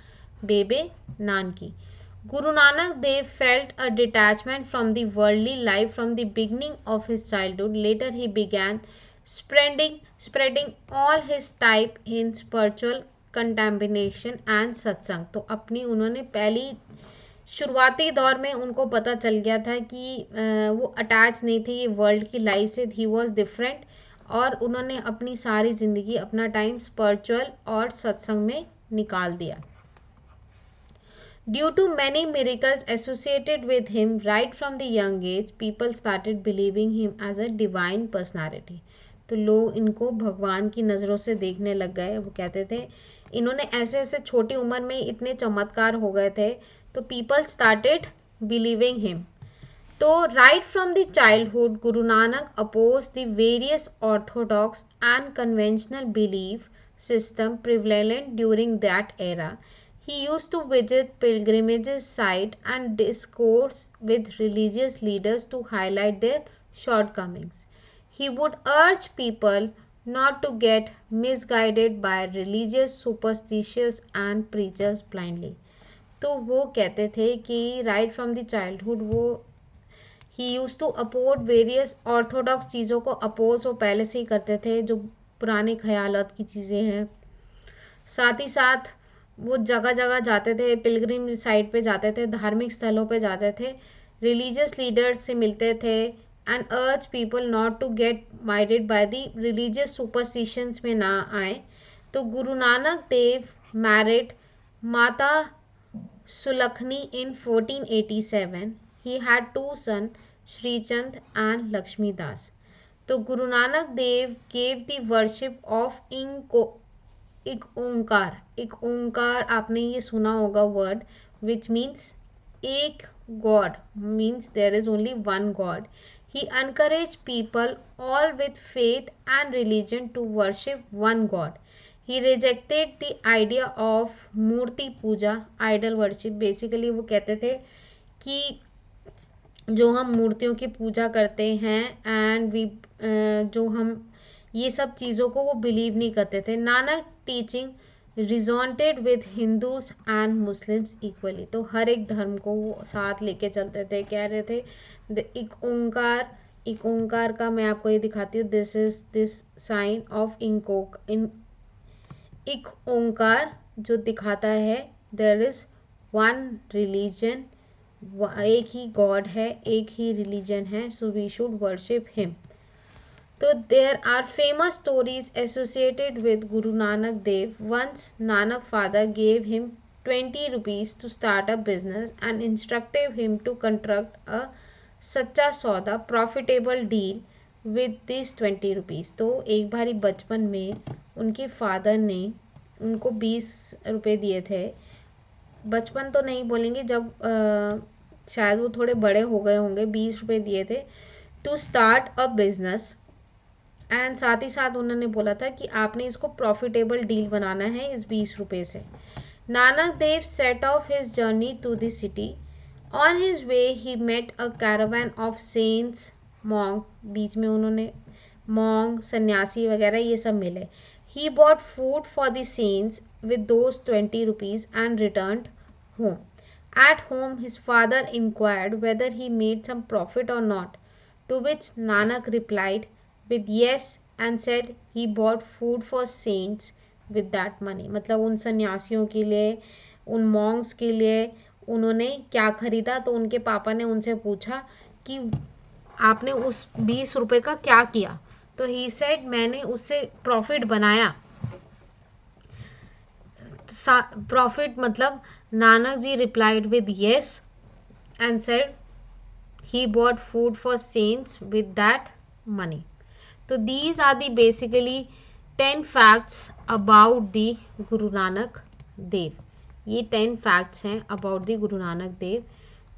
[SPEAKER 1] बेबे Nanaki. Guru Nanak Dev felt a detachment from the worldly life from the beginning of his childhood. Later he began spreading all his type in spiritual contemplation and satsang. तो अपनी उन्होंने पहली शुरुआती दौर में उनको पता चल गया था कि वो अटैच नहीं थे ये वर्ल्ड की लाइफ से, ही वॉज डिफरेंट, और उन्होंने अपनी सारी ज़िंदगी अपना टाइम स्पिरिचुअल और सत्संग में निकाल दिया. Due to many miracles associated with him right from the young age, people started believing him as a divine personality. तो लोग इनको भगवान की नज़रों से देखने लग गए. वो कहते थे इन्होंने ऐसे ऐसे छोटी उम्र में इतने चमत्कार हो गए थे. तो people started believing him. तो right from the childhood, Guru Nanak opposed the various orthodox and conventional belief system prevalent during that era. He used to visit pilgrimage sites and discourse with religious leaders to highlight their shortcomings. He would urge people not to get misguided by religious superstitions and preachers blindly. तो वो कहते थे कि right from the childhood वो ही use to oppose various orthodox चीज़ों को oppose वो पहले से ही करते थे जो पुराने ख्यालात की चीज़ें हैं. साथ ही साथ वो जगह जगह जाते थे, पिलग्रिम साइट पे जाते थे, धार्मिक स्थलों पे जाते थे, रिलीजियस लीडर्स से मिलते थे and urge people not to get minded by the religious superstitions में ना आए. तो गुरु नानक देव मैरिड माता सुलखनी इन 1487. He had two sons, Sri Chand and Lakshmi Das. तो गुरु नानक देव gave the worship of एक ओंकार. एक ओंकार आपने ये सुना होगा वर्ड which means एक God, means there is only one God. He encouraged people all with faith and religion to worship one God. He rejected the idea of murti puja, idol worship. Basically वो कहते थे कि जो हम मूर्तियों की पूजा करते हैं एंड वी जो हम ये सब चीज़ों को वो बिलीव नहीं करते थे. Nanak teaching resonated with Hindus and Muslims equally. तो हर एक धर्म को वो साथ लेके चलते थे. कह रहे थे एक ओंकार का मैं आपको ये दिखाती हूँ. दिस साइन ऑफ एक ओंकार जो दिखाता है देयर इज वन रिलीजन, एक ही गॉड है, एक ही रिलीजन है, so we should worship him. तो there are famous stories associated with Guru Nanak Dev. Once Nanak father gave him 20 rupees to start a business and instructed him to construct a सच्चा सौदा profitable deal with this 20 rupees. तो एक बारी बचपन में उनके father ने उनको 20 रुपये दिए थे. बचपन तो नहीं बोलेंगे, जब शायद वो थोड़े बड़े हो गए होंगे. 20 रुपये दिए थे to start a business and साथ ही साथ उन्होंने बोला था कि आपने इसको प्रॉफिटेबल डील बनाना है इस 20 रुपये से. Nanak Dev set off his journey to the city. On his way he met a caravan of saints monks. बीच में उन्होंने मॉन्ग सन्यासी वगैरह ये सब मिले. He bought food for the saints with those 20 rupees and returned home. At home, his father inquired whether he made some profit or not, to which Nanak replied with yes and said he bought food for saints with that money. मतलब उन सन्यासियों के लिए, उन monks के लिए उन्होंने क्या खरीदा. तो उनके पापा ने उनसे पूछा कि आपने उस 20 रुपये का क्या किया. तो ही सेड मैंने उससे प्रॉफिट बनाया. प्रॉफिट मतलब Nanak ji replied with yes and said he bought food for saints with that money. तो these are the basically 10 facts about the Guru Nanak देव. ये 10 फैक्ट्स हैं अबाउट दी गुरु नानक देव.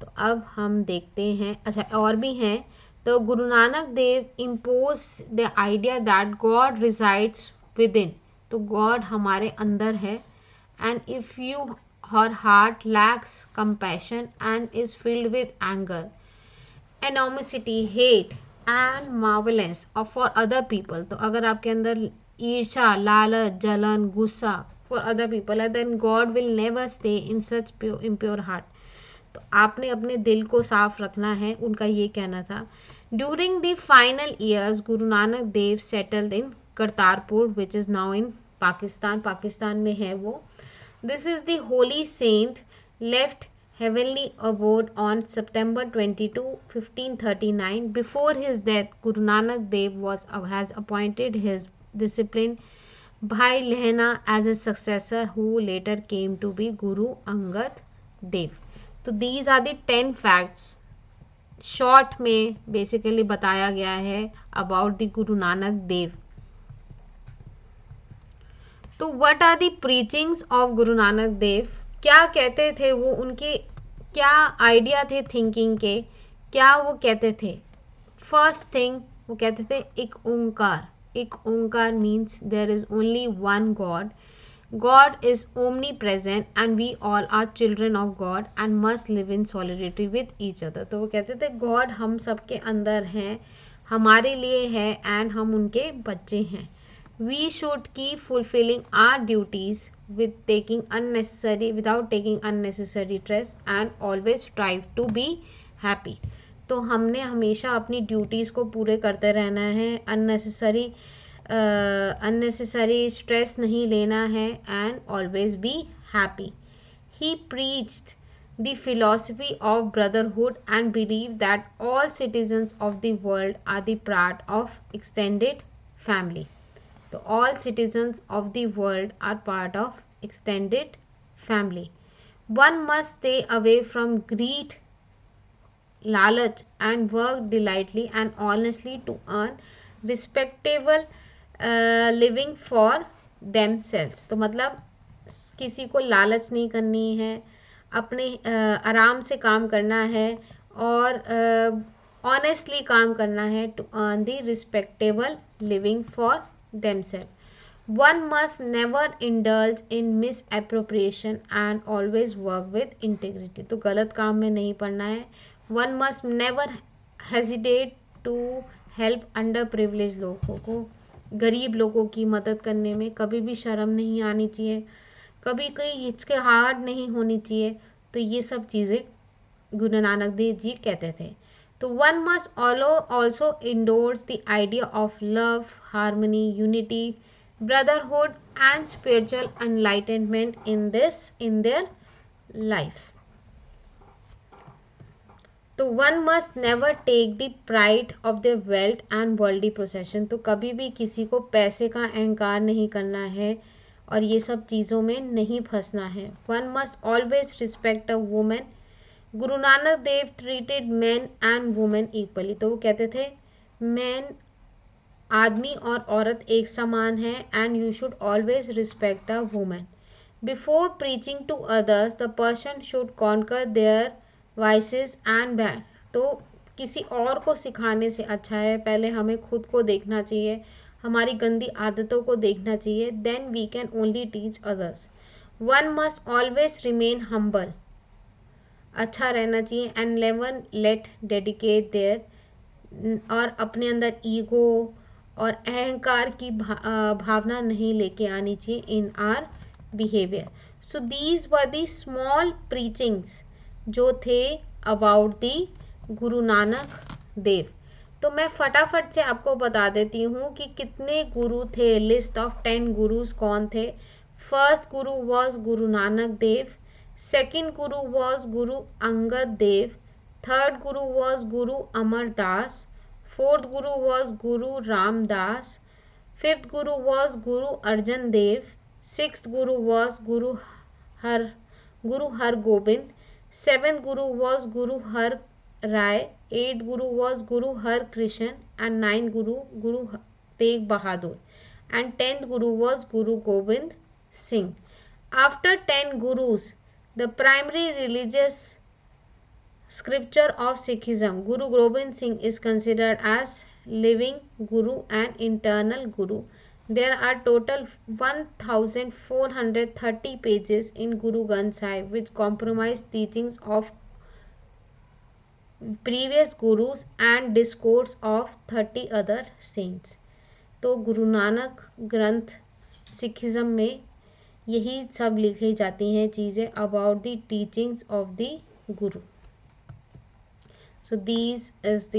[SPEAKER 1] तो अब हम देखते हैं, अच्छा और भी हैं. तो Guru Nanak Dev impose the idea that God resides within. तो गॉड हमारे अंदर है. And if her heart lacks compassion and is filled with anger, animosity, hate and malevolence for other people. तो अगर आपके अंदर ईर्ष्या, लालच, जलन, गुस्सा for other people, then God will never stay in such impure heart. तो आपने अपने दिल को साफ रखना है, उनका ये कहना था. During the final years, Guru Nanak Dev settled in Kartarpur which is now in Pakistan. Pakistan में है वो. This is the holy saint left heavenly abode on September 22, 1539. Before his death, Guru Nanak Dev has appointed his disciple Bhai Lehna as his successor, who later came to be Guru Angad Dev. तो these are the 10 facts short में basically बताया गया है about the Guru Nanak Dev. तो what are the preachings of Guru Nanak देव. क्या कहते थे वो, उनके क्या आइडिया थे थिंकिंग के, क्या वो कहते थे. फर्स्ट थिंग वो कहते थे Ek Onkar. Ek Onkar means there is only one God. God is omnipresent and we all are children of God and must live in solidarity with each other. तो वो कहते थे गॉड हम सबके अंदर हैं, हमारे लिए है एंड हम उनके बच्चे हैं. We should keep fulfilling our duties without taking unnecessary stress and always strive to be happy. तो हमने हमेशा अपनी ड्यूटीज़ को पूरे करते रहना है, unnecessary stress नहीं लेना है and always be happy. He preached the philosophy of brotherhood and believed that all citizens of the world are the part of extended family. So all citizens of the world are part of extended family. One must stay away from greed, lalach and work diligently and honestly to earn respectable living for themselves. तो मतलब किसी को लालच नहीं करनी है, अपने आराम से काम करना है और ऑनेस्टली काम करना है to earn the respectable living for themselves. One must never indulge in misappropriation and always work with integrity. तो गलत काम में नहीं पड़ना है. One must never hesitate to help underprivileged लोगों को, गरीब लोगों की मदद करने में कभी भी शर्म नहीं आनी चाहिए, कभी कोई हिचकिचाहट नहीं होनी चाहिए. तो ये सब चीज़ें गुरु नानक देव जी कहते थे. तो one must also endorse the idea of love, harmony, unity, brotherhood and spiritual enlightenment in their life. तो one must never take the pride of their wealth and worldly possession. तो कभी भी किसी को पैसे का अहंकार नहीं करना है और ये सब चीज़ों में नहीं फंसना है. One must always respect a woman. Guru Nanak Dev treated man and women equally. तो वो कहते थे मैन, आदमी और औरत एक समान है and you should always respect a women. Before preaching to others the person should conquer their vices and bad. तो किसी और को सिखाने से अच्छा है पहले हमें खुद को देखना चाहिए, हमारी गंदी आदतों को देखना चाहिए. Then we can only teach others. One must always remain humble. अच्छा रहना चाहिए and never let dedicate there. और अपने अंदर ईगो और अहंकार की भावना नहीं लेके आनी चाहिए इन are behaviour. So these were the small preachings जो थे अबाउट दी गुरु नानक देव. तो मैं फटाफट से आपको बता देती हूँ कि कितने गुरु थे. लिस्ट ऑफ 10 गुरुज कौन थे. First guru was Guru Nanak Dev. Second Guru was Guru Angad Dev. Third Guru was Guru Amar Das. Fourth Guru was Guru Ram Das. Fifth Guru was Guru Arjan Dev. Sixth Guru was Guru Har Gobind. Seventh Guru was Guru Har Rai. Eighth Guru was Guru Har Krishan. And ninth Guru Tegh Bahadur. And 10th Guru was Guru Gobind Singh. After 10 Gurus, the primary religious scripture of Sikhism, Guru Gobind Singh is considered as living Guru and eternal Guru. There are total 1430 pages in Guru Granth Sahib which comprise teachings of previous Gurus and discourse of 30 other saints. तो गुरु नानक ग्रंथ Sikhism में यही सब लिखी जाती हैं चीज़ें about the teachings of the Guru. So these is the,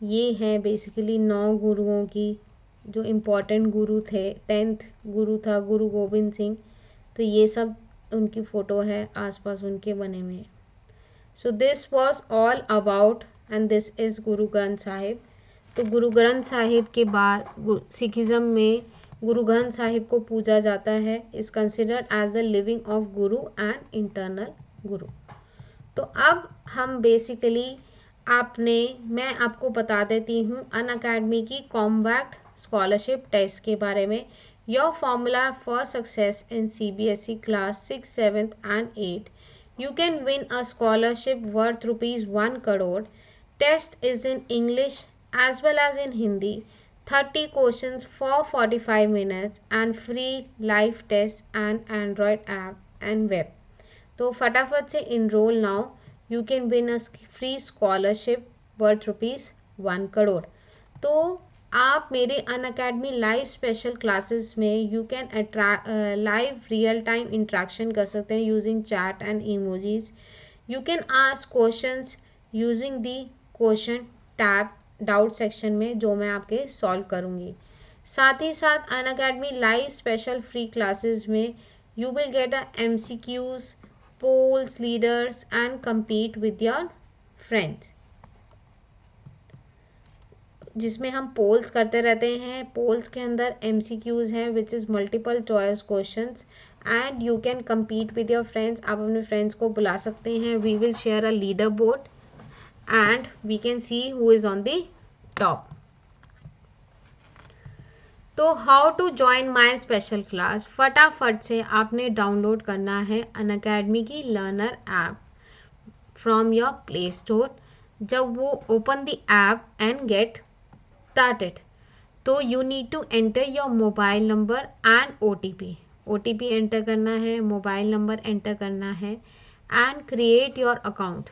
[SPEAKER 1] ये हैं बेसिकली 9 गुरुओं की जो इम्पोर्टेंट गुरु थे. 10th गुरु था गुरु गोविंद सिंह. तो ये सब उनकी फ़ोटो है आसपास उनके बने में. So this was all about and this is गुरु ग्रंथ साहिब। तो गुरु ग्रंथ साहिब के बाद सिखिज़म में गुरु ग्रंथ साहिब को पूजा जाता है, is considered as the living of guru and internal guru. तो अब हम बेसिकली मैं आपको बता देती हूँ अनअकैडमी की कॉम्बैक्ट स्कॉलरशिप टेस्ट के बारे में। Your formula for success in CBSE class 6, 7th and 8th. You can win a scholarship worth rupees 1 crore. Test is in English as well as in Hindi. 30 questions for 45 minutes and free live test and Android app and web. तो फटाफट से enrol now, you can win a free scholarship worth ₹1 crore. तो आप मेरे Unacademy live special classes में you can live real time interaction कर सकते हैं using chat and emojis. You can ask questions using the question tab doubt section में, जो मैं आपके सॉल्व करूँगी। साथ ही साथ Unacademy live special free classes में you will get a MCQs, polls, leaders and compete with your friends, जिसमें हम पोल्स करते रहते हैं। पोल्स के अंदर MCQs हैं which is multiple choice questions and you can compete with your friends। आप अपने फ्रेंड्स को बुला सकते हैं। we will share a leader board and we can see who is on the top। तो how to join my special class, फटाफट से आपने डाउनलोड करना है अनअकैडमी की learner app from your play store. जब वो open the app and get started, तो you need to enter your mobile number and OTP enter करना है, मोबाइल नंबर एंटर करना है and create your account.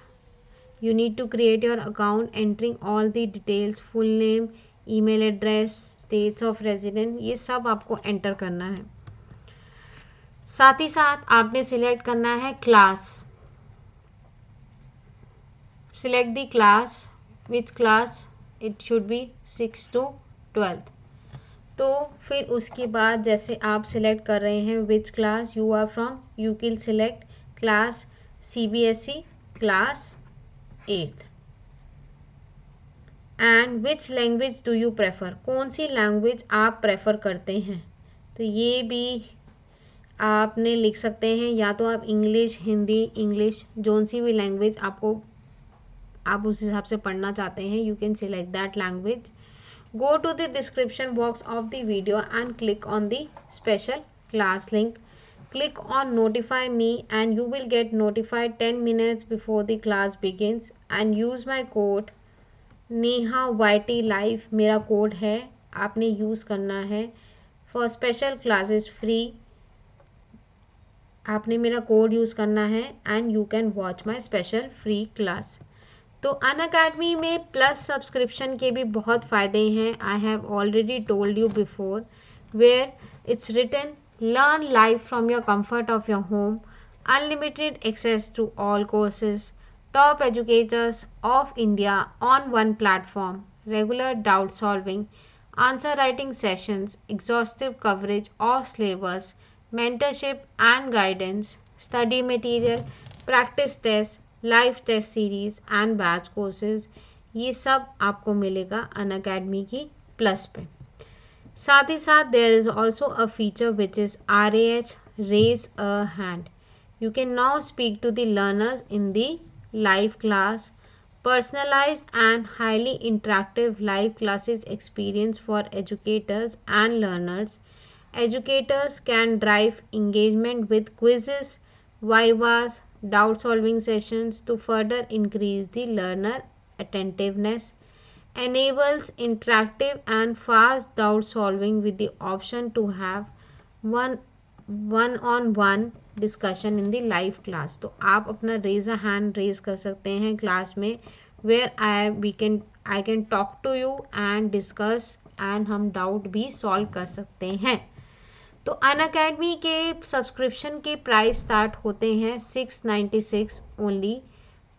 [SPEAKER 1] You need to create your account entering all the details, full name, email address, states of resident, ये सब आपको enter करना है। साथ ही साथ आपने सिलेक्ट करना है class. Select the class, which class it should be 6 to 12th। तो फिर उसके बाद जैसे आप सिलेक्ट कर रहे हैं which class you are from, you can select class CBSE class 8th and which language do you prefer, कौन सी लैंग्वेज आप प्रेफर करते हैं। तो ये भी आपने लिख सकते हैं, या तो आप इंग्लिश, हिंदी, इंग्लिश, जोन सी भी लैंग्वेज आप उस हिसाब से पढ़ना चाहते हैं, you can select that language. Go to the description box of the video and click on the special class link. Click on notify me and you will get notified 10 minutes before the class begins and use my code Neha YT Live, मेरा code है, आपने use करना है for special classes free. आपने मेरा code use करना है and you can watch my special free class. तो अनअकैडमी में प्लस सब्सक्रिप्शन के भी बहुत फ़ायदे हैं। I have already told you before, where it's written learn live from your comfort of your home, unlimited access to all courses, top educators of India on one platform, regular doubt solving, answer writing sessions, exhaustive coverage of syllabus, mentorship and guidance, study material, practice tests, live test series and batch courses। ये सब आपको मिलेगा अनअकैडमी की plus पे। साथ ही साथ there is also a feature which is RAH, raise a hand. You can now speak to the learners in the live class. Personalized and highly interactive live classes experience for educators and learners. Educators can drive engagement with quizzes, vivas, doubt solving sessions to further increase the learner attentiveness. Enables interactive and fast doubt solving with the option to have one-on-one discussion in the live class. तो आप अपना raise a hand raise कर सकते हैं class में, where I can talk to you and discuss and हम doubt भी solve कर सकते हैं। तो अनअकैडमी के सब्सक्रिप्शन के प्राइस स्टार्ट होते हैं 696 only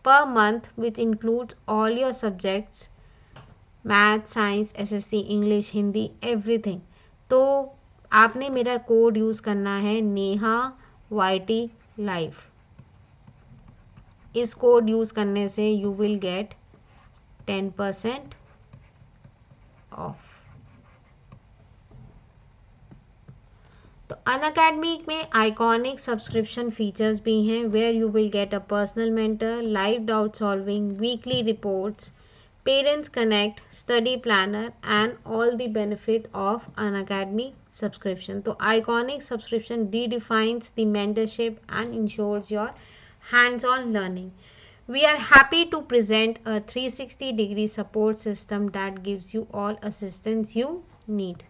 [SPEAKER 1] per month, which includes all your subjects, math, science, SSC, English, Hindi, everything. तो आपने मेरा कोड यूज़ करना है नेहा YT Live। इस कोड यूज़ करने से यू विल गेट 10% ऑफ। तो अनअकैडमी में आइकॉनिक सब्सक्रिप्शन फीचर्स भी हैं, where you will get a personal mentor, live doubt solving, weekly reports, parents connect, study planner and all the benefit of Unacademy subscription. तो iconic subscription redefines the mentorship and ensures your hands on learning. We are happy to present a 360-degree support system that gives you all assistance you need.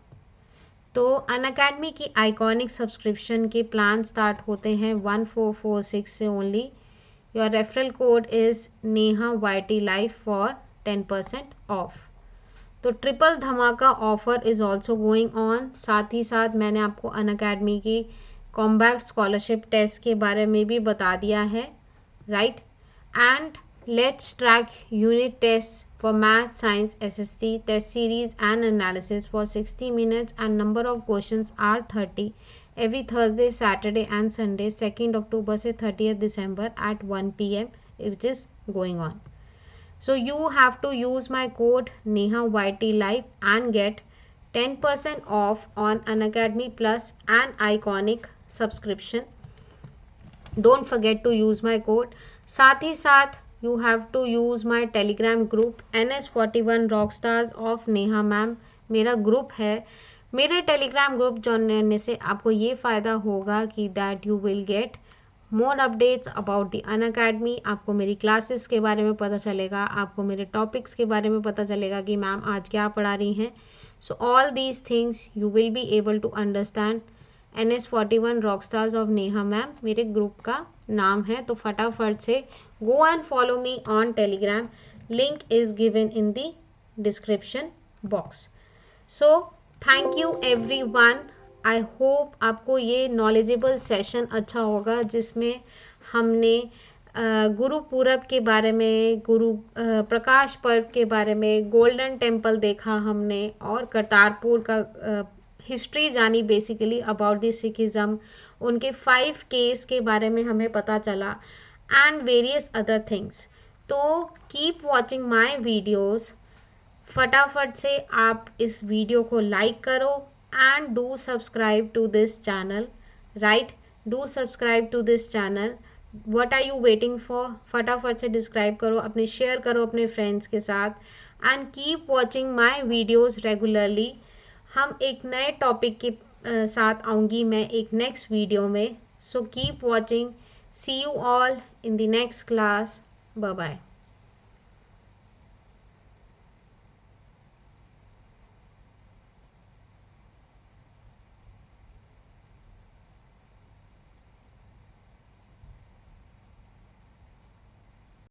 [SPEAKER 1] तो Unacademy की iconic subscription के plan start होते हैं 1446 से only. Your referral code is Neha YT life for 10% off. तो triple धमाका offer is also going on. साथ ही साथ मैंने आपको अनअकैडमी की कॉम्बैट स्कॉलरशिप टेस्ट के बारे में भी बता दिया है, right. And let's track unit test for math, science, SST, test series and analysis for 60 minutes and number of questions are 30 every Thursday, Saturday and Sunday 2nd October से 30th December at 1 PM which is going on. So you have to use my code Neha YT Live and get 10% off on Unacademy Plus and Iconic subscription. Don't forget to use my code. साथ ही साथ you have to use my telegram group NS41 Rockstars of Neha ma'am मेरा group है। मेरे Telegram group जोड़ने से आपको ये फ़ायदा होगा कि that you will get more updates about the Unacademy. आपको मेरी क्लासेस के बारे में पता चलेगा, आपको मेरे टॉपिक्स के बारे में पता चलेगा कि मैम आज क्या पढ़ा रही हैं। So all these things you will be able to understand. NS41 rockstars of Neha ma'am मेरे ग्रुप का नाम है। तो फटाफट से go and follow me on Telegram, link is given in the description box. So thank you everyone. I hope आपको ये knowledgeable session अच्छा होगा, जिसमें हमने गुरु पूरब के बारे में, गुरु प्रकाश पर्व के बारे में, गोल्डन टेम्पल देखा हमने, और करतारपुर का हिस्ट्री जानी बेसिकली अबाउट द सिखिज़म, उनके 5 केस के बारे में हमें पता चला एंड वेरियस अदर थिंग्स। तो कीप वॉचिंग माई वीडियोज़। फटाफट से आप इस वीडियो को लाइक करो and do subscribe to this channel, right. Do subscribe to this channel. What are you waiting for? फटाफट से डिस्क्राइब करो, अपने शेयर करो अपने फ्रेंड्स के साथ and keep watching my videos regularly. हम एक नए टॉपिक के साथ आऊँगी मैं एक नेक्स्ट वीडियो में। So keep watching. See you all in the next class. Bye bye.